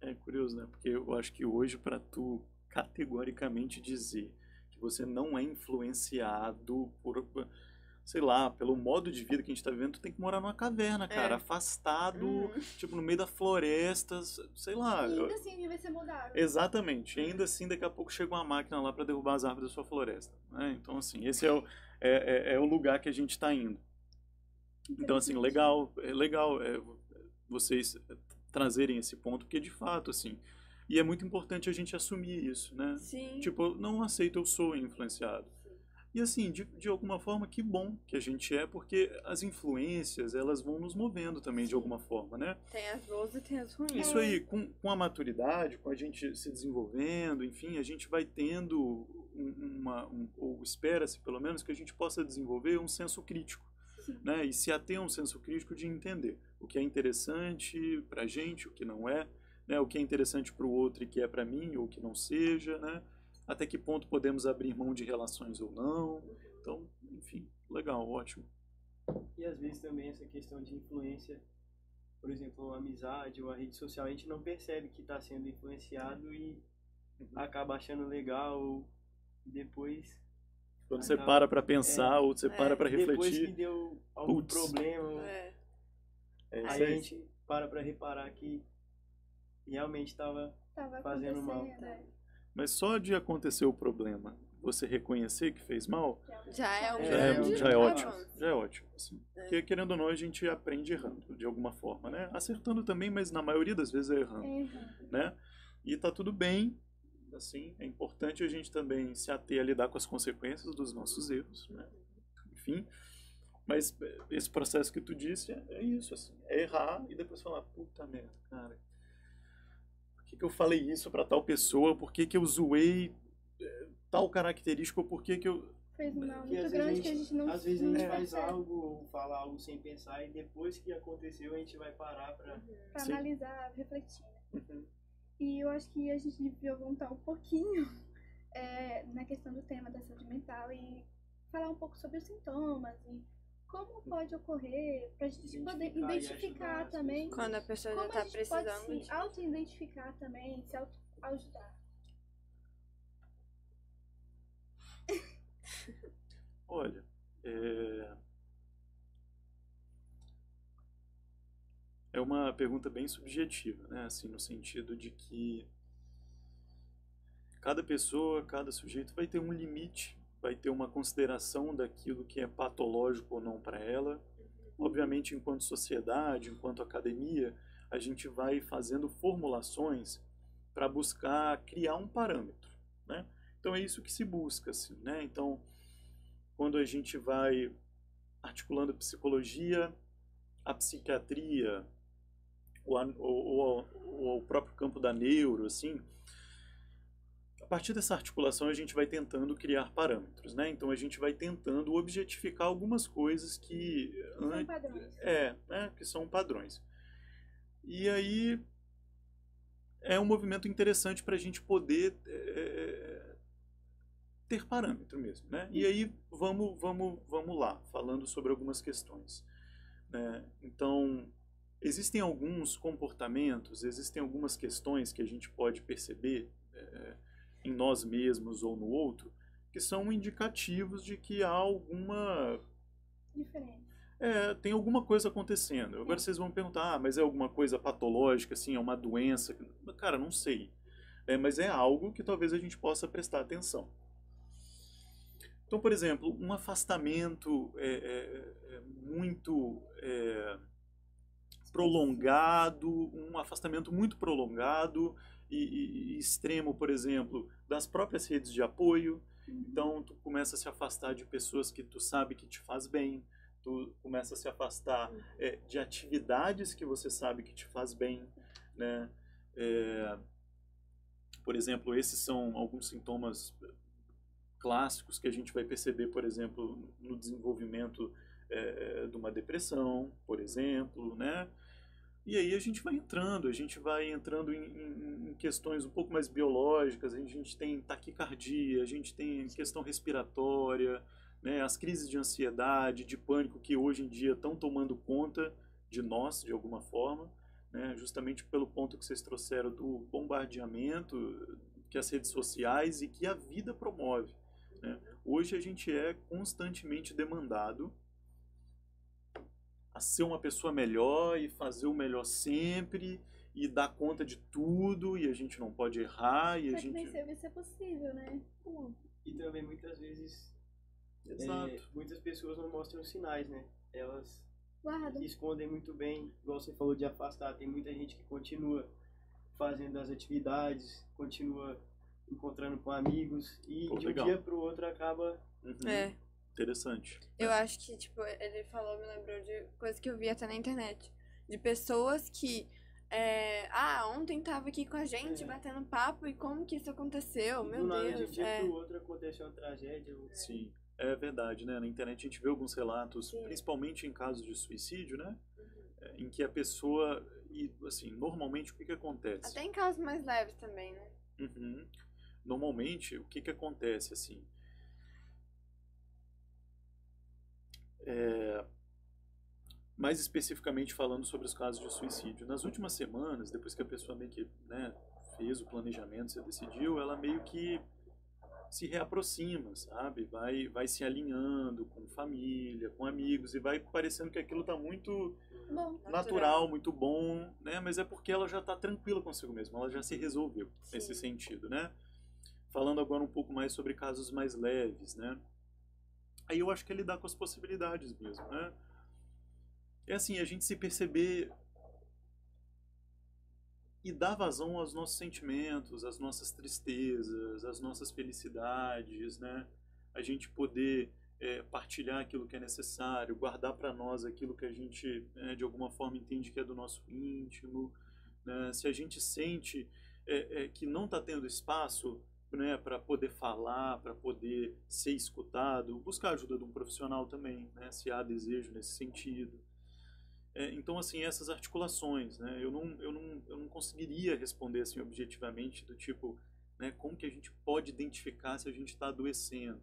Speaker 3: É curioso, né? Porque eu acho que hoje, para tu categoricamente dizer que você não é influenciado por, sei lá, pelo modo de vida que a gente tá vivendo, tu tem que morar numa caverna, cara,
Speaker 4: É.
Speaker 3: afastado, tipo, no meio da floresta, sei lá.
Speaker 1: E ainda assim ele vai ser moldável.
Speaker 3: Exatamente. E ainda assim, daqui a pouco chega uma máquina lá para derrubar as árvores da sua floresta, né? Então, assim, esse é o lugar que a gente está indo. Então, assim, legal, é legal vocês trazerem esse ponto, porque de fato, assim, e é muito importante a gente assumir isso, né?
Speaker 4: Sim.
Speaker 3: Tipo, eu não aceito, eu sou influenciado. E assim, de alguma forma, que bom que a gente é, porque as influências, elas vão nos movendo também de alguma forma, né?
Speaker 4: Tem as boas e tem as ruins.
Speaker 3: Isso aí, com a maturidade, com a gente se desenvolvendo, enfim, a gente vai tendo ou espera-se pelo menos, que a gente possa desenvolver um senso crítico, né? E se ater a um senso crítico de entender o que é interessante pra gente, o que não é, né? O que é interessante para o outro e que é para mim, ou que não seja, né? Até que ponto podemos abrir mão de relações ou não. Então, enfim, legal, ótimo.
Speaker 2: E às vezes também essa questão de influência, por exemplo, a amizade ou a rede social, a gente não percebe que está sendo influenciado e acaba achando legal, ou depois,
Speaker 3: Quando você para pra pensar, ou você
Speaker 4: É.
Speaker 3: para pra
Speaker 2: depois que
Speaker 3: refletir,
Speaker 2: deu algum
Speaker 3: Putz.
Speaker 2: problema,
Speaker 4: É.
Speaker 3: é isso
Speaker 2: aí a
Speaker 3: aí.
Speaker 2: gente para pra reparar que realmente estava
Speaker 1: Tava
Speaker 2: fazendo mal.
Speaker 1: acontecendo, né?
Speaker 3: Mas só de acontecer o problema, você reconhecer que fez mal,
Speaker 4: Já é um
Speaker 2: Já
Speaker 4: grande
Speaker 3: já é ótimo.
Speaker 4: avanço.
Speaker 3: Já é ótimo. Assim. Porque, querendo ou não, a gente aprende errando, de alguma forma, né? Acertando também, mas na maioria das vezes é errando, né? E tá tudo bem, assim, é importante a gente também se ater a lidar com as consequências dos nossos erros, né? Enfim, mas esse processo que tu disse é isso, assim, é errar e depois falar, puta merda, cara, por que eu falei isso pra tal pessoa, por que eu zoei tal característica, ou por que eu...
Speaker 1: Fez um mal
Speaker 2: Porque
Speaker 1: muito
Speaker 2: às
Speaker 1: grande
Speaker 2: vezes
Speaker 1: que a gente não
Speaker 2: às vezes a gente faz
Speaker 1: percebe.
Speaker 2: algo ou fala algo sem pensar e depois que aconteceu a gente vai parar pra...
Speaker 1: Pra
Speaker 3: Sim.
Speaker 1: analisar, refletir.
Speaker 3: Uhum.
Speaker 1: E eu acho que a gente devia voltar um pouquinho na questão do tema da saúde mental e falar um pouco sobre os sintomas e como pode ocorrer, pra gente poder
Speaker 2: Identificar e
Speaker 1: identificar
Speaker 2: ajudar as
Speaker 1: também.
Speaker 2: pessoas.
Speaker 4: Quando a pessoa
Speaker 1: Como
Speaker 4: já tá
Speaker 1: a gente pode
Speaker 4: precisando
Speaker 1: se
Speaker 4: de...
Speaker 1: auto-identificar também, se auto-ajudar.
Speaker 3: Olha, é uma pergunta bem subjetiva, né? Assim, no sentido de que cada pessoa, cada sujeito vai ter um limite, vai ter uma consideração daquilo que é patológico ou não para ela. Obviamente, enquanto sociedade, enquanto academia, a gente vai fazendo formulações para buscar criar um parâmetro, né? Então é isso que se busca, assim, né? Então, quando a gente vai articulando a psicologia, a psiquiatria, ou o próprio campo da neuro, assim, a partir dessa articulação a gente vai tentando criar parâmetros, né? Então a gente vai tentando objetificar algumas coisas que
Speaker 1: São padrões.
Speaker 3: né, que são padrões. E aí é um movimento interessante para a gente poder ter parâmetro mesmo, né? E aí vamos lá, falando sobre algumas questões, né? Então, existem alguns comportamentos, existem algumas questões que a gente pode perceber em nós mesmos ou no outro, que são indicativos de que há alguma...
Speaker 1: Diferente.
Speaker 3: tem alguma coisa acontecendo. Agora vocês vão perguntar, mas é alguma coisa patológica, assim, é uma doença? Cara, não sei. Mas é algo que talvez a gente possa prestar atenção. Então, por exemplo, um afastamento muito prolongado, um afastamento muito prolongado e extremo, por exemplo, das próprias redes de apoio. Então, tu começa a se afastar de pessoas que tu sabe que te faz bem, tu começa a se afastar de atividades que você sabe que te faz bem, né? Por exemplo, esses são alguns sintomas clássicos que a gente vai perceber, por exemplo, no desenvolvimento de uma depressão, por exemplo, né? E aí a gente vai entrando em questões um pouco mais biológicas, a gente tem taquicardia, a gente tem questão respiratória, né, as crises de ansiedade, de pânico que hoje em dia estão tomando conta de nós, de alguma forma, né, justamente pelo ponto que vocês trouxeram do bombardeamento que as redes sociais e que a vida promove, né? Hoje a gente é constantemente demandado a ser uma pessoa melhor e fazer o melhor sempre e dar conta de tudo e a gente não pode errar e a
Speaker 1: Só que
Speaker 3: gente...
Speaker 1: nem sempre isso é possível, né? Como?
Speaker 2: E também muitas vezes
Speaker 3: Exato.
Speaker 2: muitas pessoas não mostram sinais, né? Elas
Speaker 1: Guarda.
Speaker 2: escondem muito bem, igual você falou de afastar. Tem muita gente que continua fazendo as atividades, continua encontrando com amigos e
Speaker 3: Pô,
Speaker 2: de
Speaker 3: legal.
Speaker 2: um dia pro outro acaba...
Speaker 3: Uhum.
Speaker 4: É.
Speaker 3: Interessante.
Speaker 4: Eu acho que, tipo, ele falou, me lembrou de coisa que eu vi até na internet. De pessoas que, ontem tava aqui com a gente, batendo papo, e como que isso aconteceu? Meu
Speaker 2: do nada, de um
Speaker 4: Deus.
Speaker 2: dia pro outro aconteceu uma tragédia.
Speaker 3: Sim, é verdade, né? Na internet a gente vê alguns relatos,
Speaker 4: Sim.
Speaker 3: principalmente em casos de suicídio, né? Em que a pessoa, e assim, normalmente o que acontece?
Speaker 4: Até em casos mais leves também, né?
Speaker 3: Uhum. Normalmente, o que acontece, assim? Mais especificamente falando sobre os casos de suicídio. Nas últimas semanas, depois que a pessoa meio que, né, fez o planejamento, se decidiu, ela meio que se reaproxima, sabe? Vai se alinhando com família, com amigos, e vai parecendo que aquilo está muito
Speaker 1: Bom,
Speaker 3: natural, muito bom, né? Mas é porque ela já está tranquila consigo mesma, ela já se resolveu nesse
Speaker 4: Sim.
Speaker 3: sentido, né? Falando agora um pouco mais sobre casos mais leves, né? Aí eu acho que é lidar com as possibilidades mesmo, né? É assim, a gente se perceber e dar vazão aos nossos sentimentos, às nossas tristezas, às nossas felicidades, né? A gente poder partilhar aquilo que é necessário, guardar para nós aquilo que a gente, de alguma forma, entende que é do nosso íntimo, né? Se a gente sente que não está tendo espaço, né, para poder falar, para poder ser escutado, buscar a ajuda de um profissional também, né? Se há desejo nesse sentido. Então, assim, essas articulações, né? Eu não conseguiria responder assim objetivamente do tipo, né, como que a gente pode identificar se a gente está adoecendo,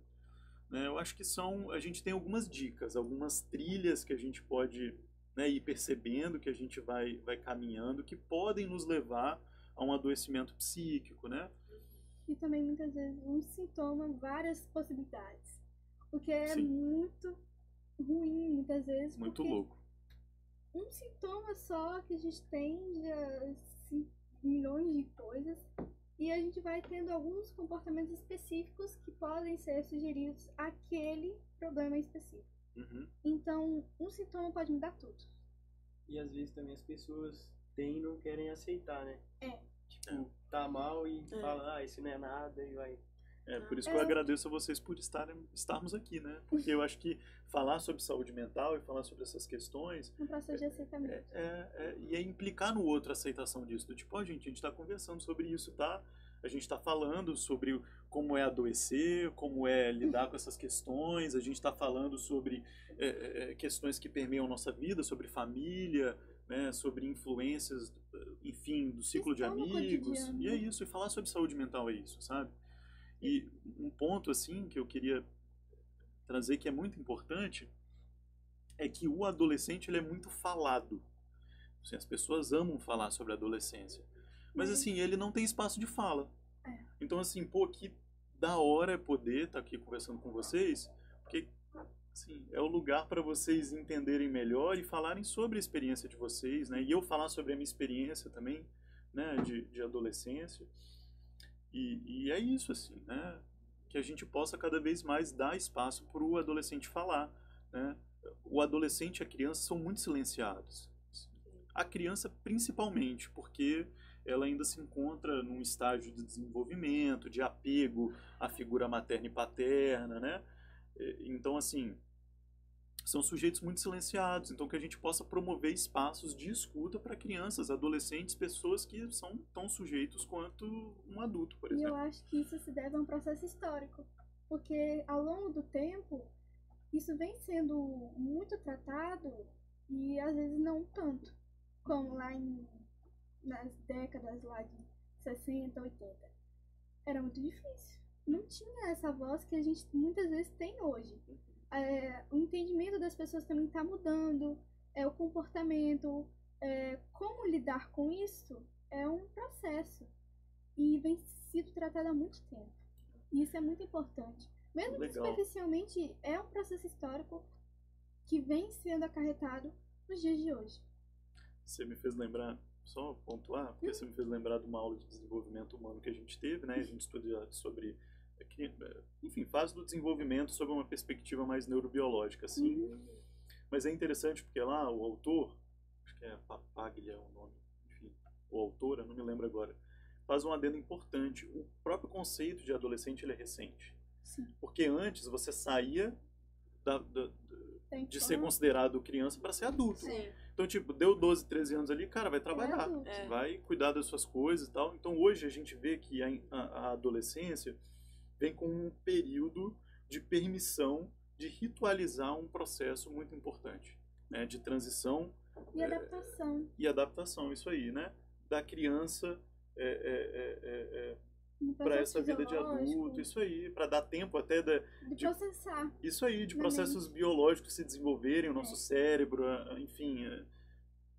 Speaker 3: né? Eu acho que a gente tem algumas dicas, algumas trilhas que a gente pode, né, ir percebendo que a gente vai caminhando, que podem nos levar a um adoecimento psíquico, né?
Speaker 1: e também muitas vezes um sintoma, várias possibilidades. O que é
Speaker 3: Sim.
Speaker 1: muito ruim, muitas vezes.
Speaker 3: Muito
Speaker 1: porque
Speaker 3: louco.
Speaker 1: um sintoma só que a gente tem já milhões de coisas e a gente vai tendo alguns comportamentos específicos que podem ser sugeridos àquele problema específico.
Speaker 3: Uhum.
Speaker 1: Então, um sintoma pode mudar tudo.
Speaker 2: E às vezes também as pessoas têm e não querem aceitar, né? Tipo, tá mal e fala, isso não é nada e vai...
Speaker 3: Por isso que eu agradeço a vocês por estarmos aqui, né? Porque eu acho que falar sobre saúde mental e falar sobre essas questões
Speaker 1: Um processo de aceitamento.
Speaker 3: e é implicar no outro a aceitação disso. Do tipo, gente, a gente está conversando sobre isso, tá? A gente está falando sobre como é adoecer, como é lidar com essas questões, a gente está falando sobre questões que permeiam a nossa vida, sobre família, né, sobre influências, enfim, do ciclo de
Speaker 1: Questão no
Speaker 3: amigos.
Speaker 1: cotidiano.
Speaker 3: E é isso, e falar sobre saúde mental é isso, sabe? E um ponto, assim, que eu queria trazer que é muito importante é que o adolescente ele é muito falado. Assim, as pessoas amam falar sobre a adolescência. Mas, assim, ele não tem espaço de fala. Então, assim, que da hora é poder estar aqui conversando com vocês, porque, assim, é o lugar para vocês entenderem melhor e falarem sobre a experiência de vocês, né? E eu falar sobre a minha experiência também, né, de adolescência. E é isso, assim, né? Que a gente possa cada vez mais dar espaço para o adolescente falar, né? O adolescente e a criança são muito silenciados. A criança principalmente, porque ela ainda se encontra num estágio de desenvolvimento, de apego à figura materna e paterna, né? Então, assim, são sujeitos muito silenciados, então que a gente possa promover espaços de escuta para crianças, adolescentes, pessoas que são tão sujeitos quanto um adulto, por
Speaker 1: E eu
Speaker 3: exemplo.
Speaker 1: acho que isso se deve a um processo histórico, porque ao longo do tempo isso vem sendo muito tratado e às vezes não tanto. como nas décadas lá de 60, 80. Era muito difícil. Não tinha essa voz que a gente muitas vezes tem hoje. O entendimento das pessoas também está mudando, o comportamento, como lidar com isso é um processo e vem sido tratado há muito tempo. E isso é muito importante. Mesmo que superficialmente, é um processo histórico que vem sendo acarretado nos dias de hoje.
Speaker 3: Você me fez lembrar, só pontuar, porque você me fez lembrar de uma aula de desenvolvimento humano que a gente teve, né? A gente estuda sobre, enfim, fase do desenvolvimento sob uma perspectiva mais neurobiológica, assim. Mas é interessante porque lá o autor, acho que é Papaglia o nome, enfim, ou autora, não me lembro agora, faz um adendo importante. O próprio conceito de adolescente ele é recente.
Speaker 1: Sim.
Speaker 3: Porque antes você saía de ser considerado criança para ser adulto.
Speaker 4: Sim.
Speaker 3: Então, tipo, deu 12, 13 anos ali, cara, vai trabalhar, vai cuidar das suas coisas e tal. Então, hoje a gente vê que a adolescência vem com um período de permissão de ritualizar um processo muito importante, né, de transição
Speaker 1: e adaptação.
Speaker 3: E adaptação, isso aí, né? Da criança para essa vida de adulto, isso aí, para dar tempo até
Speaker 1: de processar.
Speaker 3: Isso aí, de processos biológicos se desenvolverem, o nosso cérebro, enfim,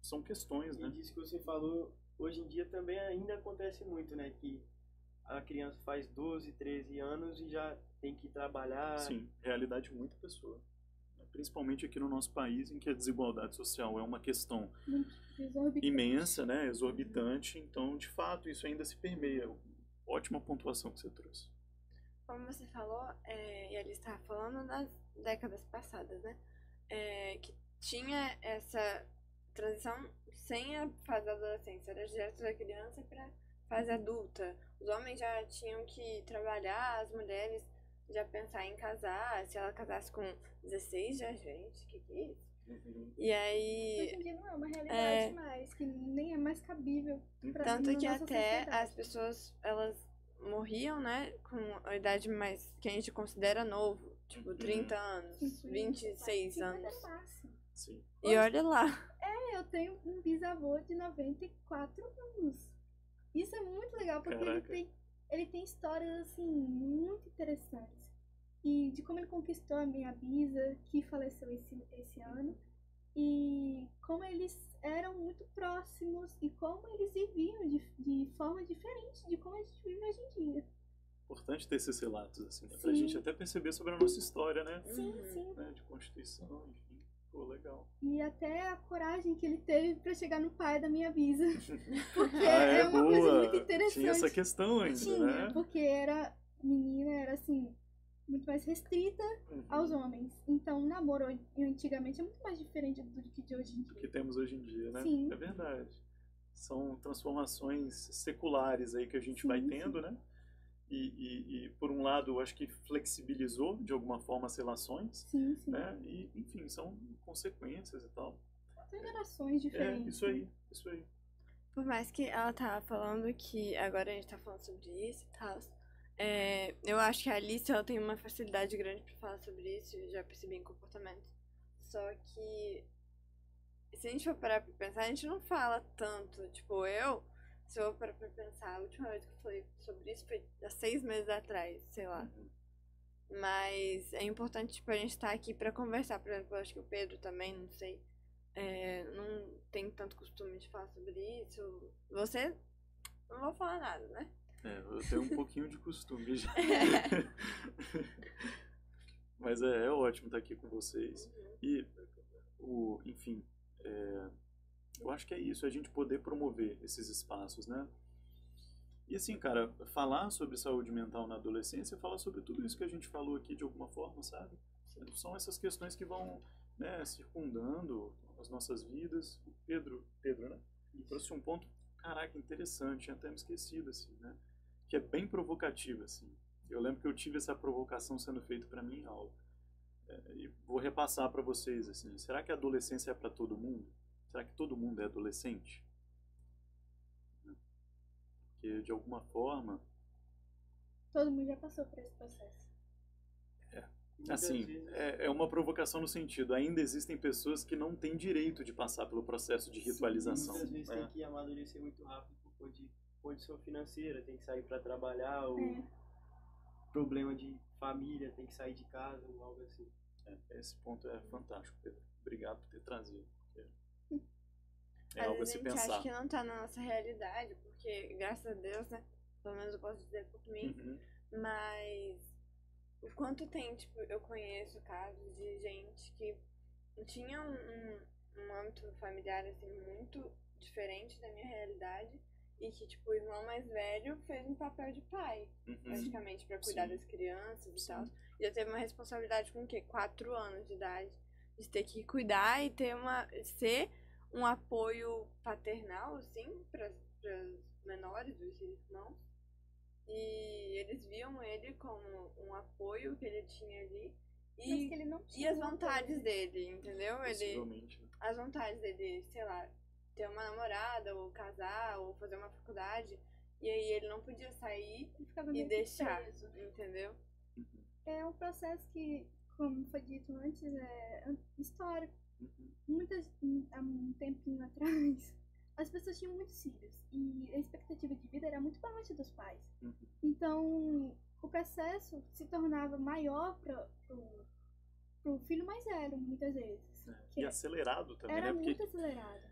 Speaker 3: são questões, né?
Speaker 2: E disso que você falou, hoje em dia também ainda acontece muito, né? Que a criança faz 12, 13 anos e já tem que trabalhar.
Speaker 3: Sim, realidade de muita pessoa. Principalmente aqui no nosso país, em que a desigualdade social é uma questão imensa, né? Exorbitante. Então, de fato, isso ainda se permeia. Ótima pontuação que você trouxe.
Speaker 4: Como você falou, e ali estava falando nas décadas passadas, né? Que tinha essa transição sem a fase da adolescência, era direto da criança para fase adulta. Os homens já tinham que trabalhar, as mulheres já pensar em casar. Se ela casasse com 16, já, gente, que é isso? E aí...
Speaker 1: Hoje em dia não é uma realidade mais, que nem é mais cabível pra
Speaker 4: tanto que até
Speaker 1: sociedade.
Speaker 4: as pessoas, elas morriam, né, com a idade mais, que a gente considera novo, tipo 30 anos, 26 anos.
Speaker 3: Sim.
Speaker 4: E olha lá.
Speaker 1: Eu tenho um bisavô de 94 anos. Isso é muito legal, porque ele tem histórias, assim, muito interessantes. E de como ele conquistou a minha bisa, que faleceu esse ano. E como eles eram muito próximos e como eles viviam de forma diferente de como a gente vive hoje em dia.
Speaker 3: Importante ter esses relatos, assim, né? Pra gente até perceber sobre a nossa história, né?
Speaker 1: Sim, sim.
Speaker 3: Né? De constituição, enfim. Pô, legal.
Speaker 1: E até a coragem que ele teve pra chegar no pai da minha bisa. Porque
Speaker 3: é
Speaker 1: uma coisa muito interessante.
Speaker 3: Tinha essa questão ainda, né?
Speaker 1: Porque menina era assim, muito mais restrita aos homens. Então, o namoro antigamente é muito mais diferente do que de hoje em dia.
Speaker 3: Do que temos hoje em dia, né?
Speaker 1: Sim.
Speaker 3: É verdade. São transformações seculares aí que a gente vai tendo, né? E por um lado, eu acho que flexibilizou de alguma forma as relações,
Speaker 1: sim.
Speaker 3: Né? E, enfim, são consequências e tal.
Speaker 1: São gerações diferentes.
Speaker 3: Isso aí.
Speaker 4: Por mais que ela tava falando que agora a gente tá falando sobre isso e tal, eu acho que a Alice ela tem uma facilidade grande pra falar sobre isso, eu já percebi em comportamento. Só que se a gente for parar pra pensar, a gente não fala tanto. Tipo, se eu parar pra pensar, a última vez que eu falei sobre isso foi há 6 meses atrás, sei lá. Mas é importante, tipo, a gente estar aqui pra conversar. Por exemplo, eu acho que o Pedro também, não sei, não tem tanto costume de falar sobre isso. Você, não vou falar nada, né?
Speaker 3: Eu tenho um pouquinho de costume já. Mas é ótimo estar aqui com vocês. E, enfim, eu acho que é isso, a gente poder promover esses espaços, né? E assim, cara, falar sobre saúde mental na adolescência, falar sobre tudo isso que a gente falou aqui de alguma forma, sabe? São essas questões que vão, né, circundando as nossas vidas. O Pedro, né? Trouxe um ponto, caraca, interessante, tinha até me esquecido, assim, né? Que é bem provocativo, assim. Eu lembro que eu tive essa provocação sendo feita para mim em aula. E vou repassar para vocês, assim, será que a adolescência é para todo mundo? Será que todo mundo é adolescente? Porque, de alguma forma...
Speaker 1: Todo mundo já passou por esse processo.
Speaker 2: Muitas
Speaker 3: Assim,
Speaker 2: vezes,
Speaker 3: é uma provocação no sentido, ainda existem pessoas que não têm direito de passar pelo processo de ritualização.
Speaker 2: muitas vezes
Speaker 3: né?
Speaker 2: tem que amadurecer muito rápido por conta de condição financeira, tem que sair para trabalhar, ou problema de família, tem que sair de casa, ou algo assim.
Speaker 3: Esse ponto é fantástico, Pedro. Obrigado por ter trazido. É
Speaker 4: Às
Speaker 3: algo a
Speaker 4: vezes
Speaker 3: se
Speaker 4: a gente acha
Speaker 3: pensar.
Speaker 4: que não tá na nossa realidade, porque, graças a Deus, né? Pelo menos eu posso dizer por mim.
Speaker 3: Uhum.
Speaker 4: Mas o quanto tem, tipo, eu conheço casos de gente que tinha um âmbito familiar, assim, muito diferente da minha realidade. E que, tipo, o irmão mais velho fez um papel de pai, praticamente, pra cuidar
Speaker 3: Sim.
Speaker 4: das crianças e
Speaker 3: Sim.
Speaker 4: tal. E eu teve uma responsabilidade com o quê? 4 anos de idade. De ter que cuidar e ser um apoio paternal, assim, para os menores, os irmãos. E eles viam ele como um apoio que ele tinha ali.
Speaker 1: Mas que ele não
Speaker 4: E
Speaker 1: tinha
Speaker 4: as
Speaker 1: um
Speaker 4: vontades
Speaker 1: apoio.
Speaker 4: dele, entendeu? Ele,
Speaker 3: Possivelmente.
Speaker 4: as vontades dele, sei lá, ter uma namorada, ou casar, ou fazer uma faculdade. E aí ele não podia sair
Speaker 1: Ele ficava
Speaker 4: e
Speaker 1: meio que
Speaker 4: deixar,
Speaker 1: preso.
Speaker 4: entendeu?
Speaker 3: Uhum.
Speaker 1: É um processo que, como foi dito antes, é histórico.
Speaker 3: Uhum.
Speaker 1: Há um tempinho atrás, as pessoas tinham muitos filhos e a expectativa de vida era muito baixa dos pais.
Speaker 3: Uhum.
Speaker 1: Então, o processo se tornava maior pro filho mais velho, muitas vezes.
Speaker 3: E acelerado também,
Speaker 1: Era
Speaker 3: né? Porque,
Speaker 1: muito acelerado.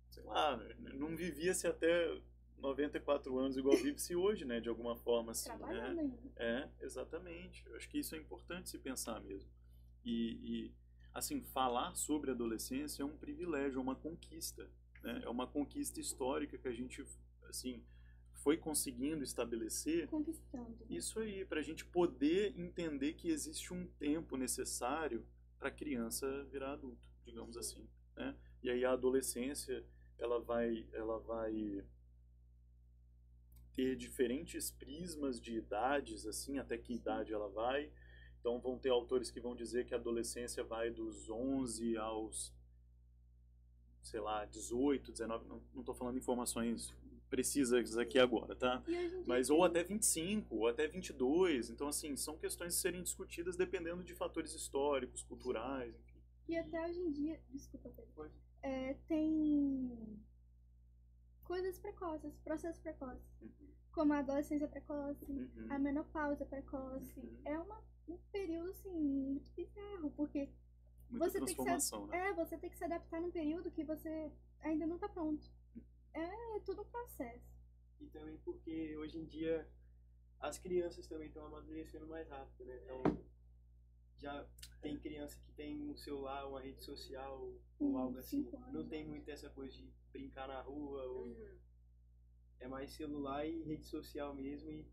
Speaker 3: sei lá, não vivia-se até 94 anos igual vive-se hoje, né? De alguma forma, assim,
Speaker 1: Trabalhando
Speaker 3: né?
Speaker 1: ainda.
Speaker 3: Exatamente. Eu acho que isso é importante se pensar mesmo. E assim, falar sobre adolescência é um privilégio, é uma conquista, né? É uma conquista histórica que a gente, assim, foi conseguindo estabelecer.
Speaker 1: Conquistando.
Speaker 3: Isso aí, para a gente poder entender que existe um tempo necessário para a criança virar adulto, digamos assim, né? E aí a adolescência, ela vai ter diferentes prismas de idades, assim, até que idade ela vai. Então vão ter autores que vão dizer que a adolescência vai dos 11 aos, sei lá, 18, 19, não estou falando informações precisas aqui agora, tá?
Speaker 1: E hoje em dia
Speaker 3: Mas ou até 25, ou até 22. Então, assim, são questões a serem discutidas dependendo de fatores históricos, culturais, enfim.
Speaker 1: E até hoje em dia, desculpa, Pedro, tem coisas precoces, processos precoces, como a adolescência precoce, a menopausa precoce. É um período, assim, muito bizarro, porque
Speaker 3: Muita
Speaker 1: você tem
Speaker 3: transformação, né?
Speaker 1: você tem que se adaptar num período que você ainda não tá pronto. É tudo um processo.
Speaker 2: E também porque hoje em dia as crianças também estão amadurecendo mais rápido, né? Então já tem criança que tem um celular, uma rede social ou algo assim.
Speaker 1: 5 anos.
Speaker 2: Não tem muito essa coisa de brincar na rua. É mais celular e rede social mesmo.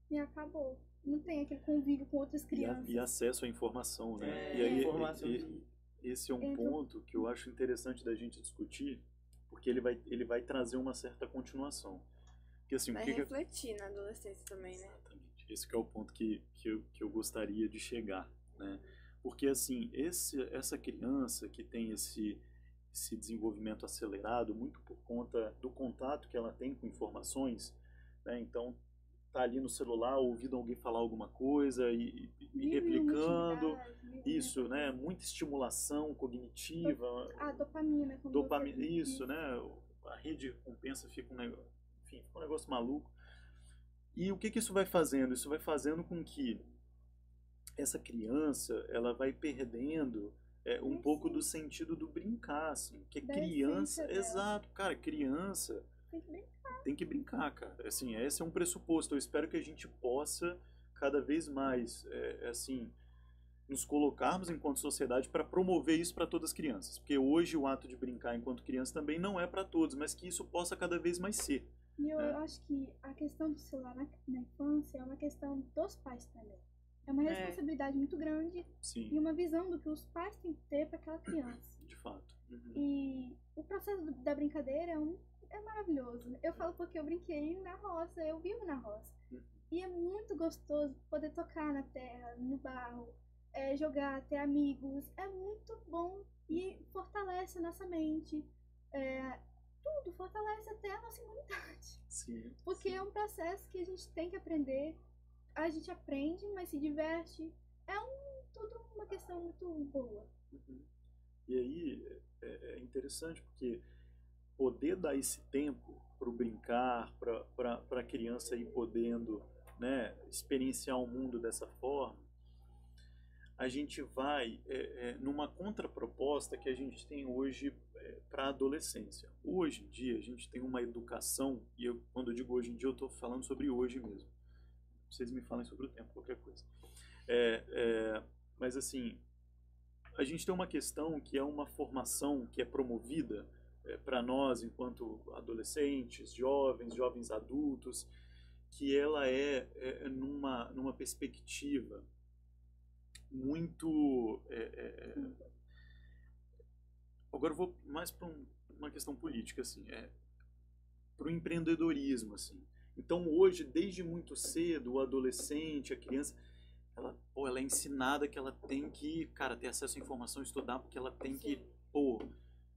Speaker 1: E acabou. Não tem aquele convívio com outras crianças.
Speaker 3: E acesso à informação, né?
Speaker 2: É,
Speaker 3: E aí,
Speaker 2: informação
Speaker 3: esse é um ponto que eu acho interessante da gente discutir, porque ele vai trazer uma certa continuação. Porque, assim,
Speaker 4: Vai refletir na adolescência também, né?
Speaker 3: Exatamente. Esse que é o ponto que eu gostaria de chegar, né? Porque, assim, essa criança que tem esse desenvolvimento acelerado, muito por conta do contato que ela tem com informações, né? Então, tá ali no celular, ouvindo alguém falar alguma coisa e replicando. Isso, né? Muita estimulação cognitiva.
Speaker 1: A dopamina.
Speaker 3: Dopamina, isso, né? A rede de recompensa fica fica um negócio maluco. E o que isso vai fazendo? Isso vai fazendo com que essa criança, ela vai perdendo um pouco do sentido do brincar, assim. Que criança... Exato, cara, criança... Tem que brincar, cara. Assim, esse é um pressuposto. Eu espero que a gente possa cada vez mais, assim, nos colocarmos enquanto sociedade para promover isso para todas as crianças. Porque hoje o ato de brincar enquanto criança também não é para todos, mas que isso possa cada vez mais ser.
Speaker 1: E eu acho que a questão do celular na infância é uma questão dos pais também. É uma responsabilidade muito grande.
Speaker 3: Sim.
Speaker 1: E uma visão do que os pais têm que ter para aquela criança.
Speaker 3: De fato.
Speaker 1: E o processo da brincadeira é maravilhoso. Eu falo porque eu brinquei na roça, eu vivo na roça. E é muito gostoso poder tocar na terra, no barro, jogar, ter amigos. É muito bom e fortalece a nossa mente. Tudo fortalece até a nossa imunidade.
Speaker 3: Sim.
Speaker 1: Porque é um processo que a gente tem que aprender. A gente aprende, mas se diverte. É um tudo uma questão muito boa.
Speaker 3: E aí é interessante porque poder dar esse tempo para o brincar, para a criança ir podendo, né, experienciar o mundo dessa forma, a gente vai numa contraproposta que a gente tem hoje para a adolescência. Hoje em dia a gente tem uma educação, e quando eu digo hoje em dia eu estou falando sobre hoje mesmo. Vocês me falem sobre o tempo, qualquer coisa. Mas assim, a gente tem uma questão que é uma formação que é promovida para nós enquanto adolescentes, jovens adultos, que ela numa perspectiva muito... Agora eu vou mais para uma questão política, assim, para o empreendedorismo, assim. Então hoje, desde muito cedo, o adolescente, a criança, ela é ensinada que ela tem que, cara, ter acesso à informação, estudar, porque ela tem que,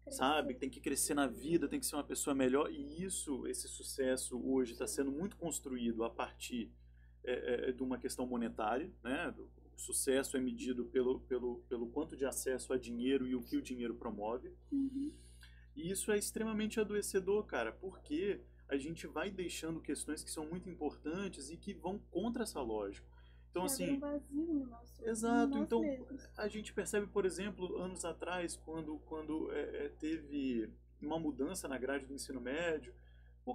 Speaker 3: sabe, tem que crescer na vida, tem que ser uma pessoa melhor. E esse sucesso hoje está sendo muito construído a partir de uma questão monetária, né? O sucesso é medido pelo quanto de acesso a dinheiro e o que o dinheiro promove. E isso é extremamente adoecedor, cara, porque a gente vai deixando questões que são muito importantes e que vão contra essa lógica. Então, assim,
Speaker 1: um vazio no nosso,
Speaker 3: exato. Então,
Speaker 1: mesmos.
Speaker 3: a gente percebe, por exemplo, anos atrás, quando teve uma mudança na grade do ensino médio,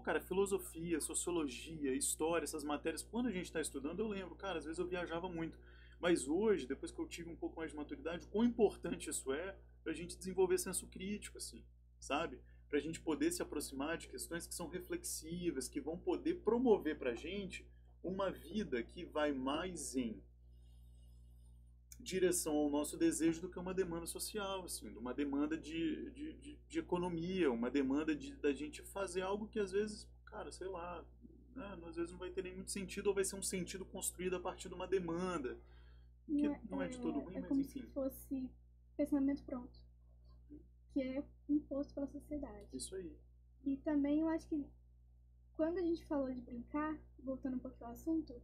Speaker 3: cara, filosofia, sociologia, história, essas matérias, quando a gente está estudando, eu lembro, cara, às vezes eu viajava muito. Mas hoje, depois que eu tive um pouco mais de maturidade, quão importante isso é para a gente desenvolver senso crítico, assim, sabe? Para a gente poder se aproximar de questões que são reflexivas, que vão poder promover para a gente uma vida que vai mais em direção ao nosso desejo do que uma demanda social, assim, uma demanda de economia, uma demanda da gente fazer algo que às vezes, cara, sei lá, né, às vezes não vai ter nem muito sentido ou vai ser um sentido construído a partir de uma demanda, que não é de todo ruim, mas
Speaker 1: como
Speaker 3: enfim.
Speaker 1: se fosse pensamento pronto, que é imposto pela sociedade.
Speaker 3: Isso aí.
Speaker 1: E também eu acho que quando a gente falou de brincar, voltando um pouquinho ao assunto,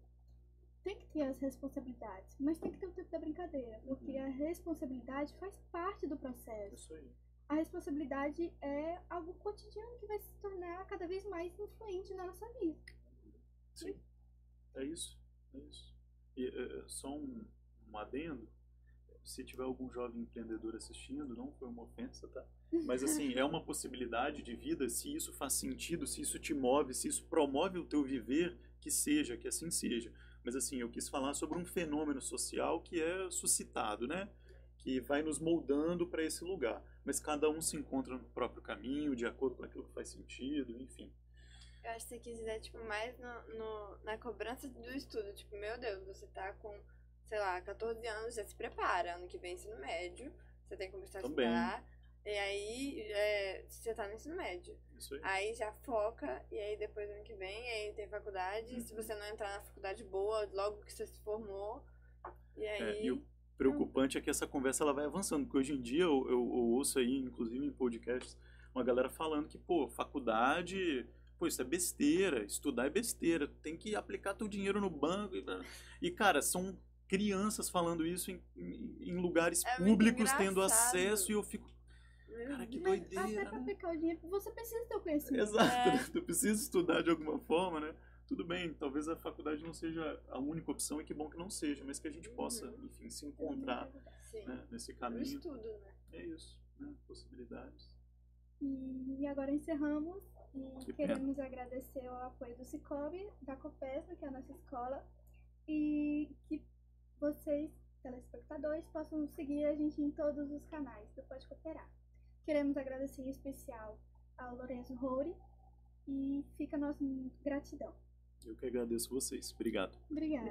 Speaker 1: tem que ter as responsabilidades, mas tem que ter o tempo da brincadeira, porque a responsabilidade faz parte do processo.
Speaker 3: Isso aí.
Speaker 1: A responsabilidade é algo cotidiano que vai se tornar cada vez mais influente na nossa vida.
Speaker 3: Sim, é isso. E só um adendo, se tiver algum jovem empreendedor assistindo, não foi uma ofensa, tá? Mas assim, é uma possibilidade de vida, se isso faz sentido, se isso te move, se isso promove o teu viver, que assim seja. Mas assim, eu quis falar sobre um fenômeno social que é suscitado, né? Que vai nos moldando para esse lugar. Mas cada um se encontra no próprio caminho, de acordo com aquilo que faz sentido, enfim.
Speaker 4: Eu acho que você quiser, tipo, mais na cobrança do estudo. Tipo, meu Deus, você tá com, sei lá, 14 anos, já se prepara. Ano que vem, ensino médio. Você tem que começar a estudar. E aí, você tá no ensino médio.
Speaker 3: Isso aí.
Speaker 4: Aí já foca, e aí depois ano que vem, aí tem faculdade. Se você não entrar na faculdade boa, logo que você se formou. E aí...
Speaker 3: E o preocupante é que essa conversa ela vai avançando. Porque hoje em dia eu ouço aí, inclusive em podcasts, uma galera falando que, faculdade... isso é besteira, estudar é besteira, tem que aplicar teu dinheiro no banco. E cara, são crianças falando isso em lugares públicos, tendo acesso, e eu fico, cara, que doideira.
Speaker 1: Até pra aplicar o dinheiro, você precisa ter o conhecimento.
Speaker 3: Exato, tu precisa estudar de alguma forma, né? Tudo bem, talvez a faculdade não seja a única opção, e que bom que não seja, mas que a gente possa, enfim, se encontrar, né, nesse caminho.
Speaker 4: O estudo, né?
Speaker 3: É isso, né? Possibilidades.
Speaker 1: E agora encerramos. E
Speaker 3: Que
Speaker 1: queremos agradecer o apoio do Cicobi, da Copesma, que é a nossa escola, e que vocês, telespectadores, possam seguir a gente em todos os canais do Pode Cooperar. Queremos agradecer em especial ao Lourenço Roure e fica a nossa gratidão.
Speaker 3: Eu que agradeço vocês. Obrigado.
Speaker 1: Obrigada.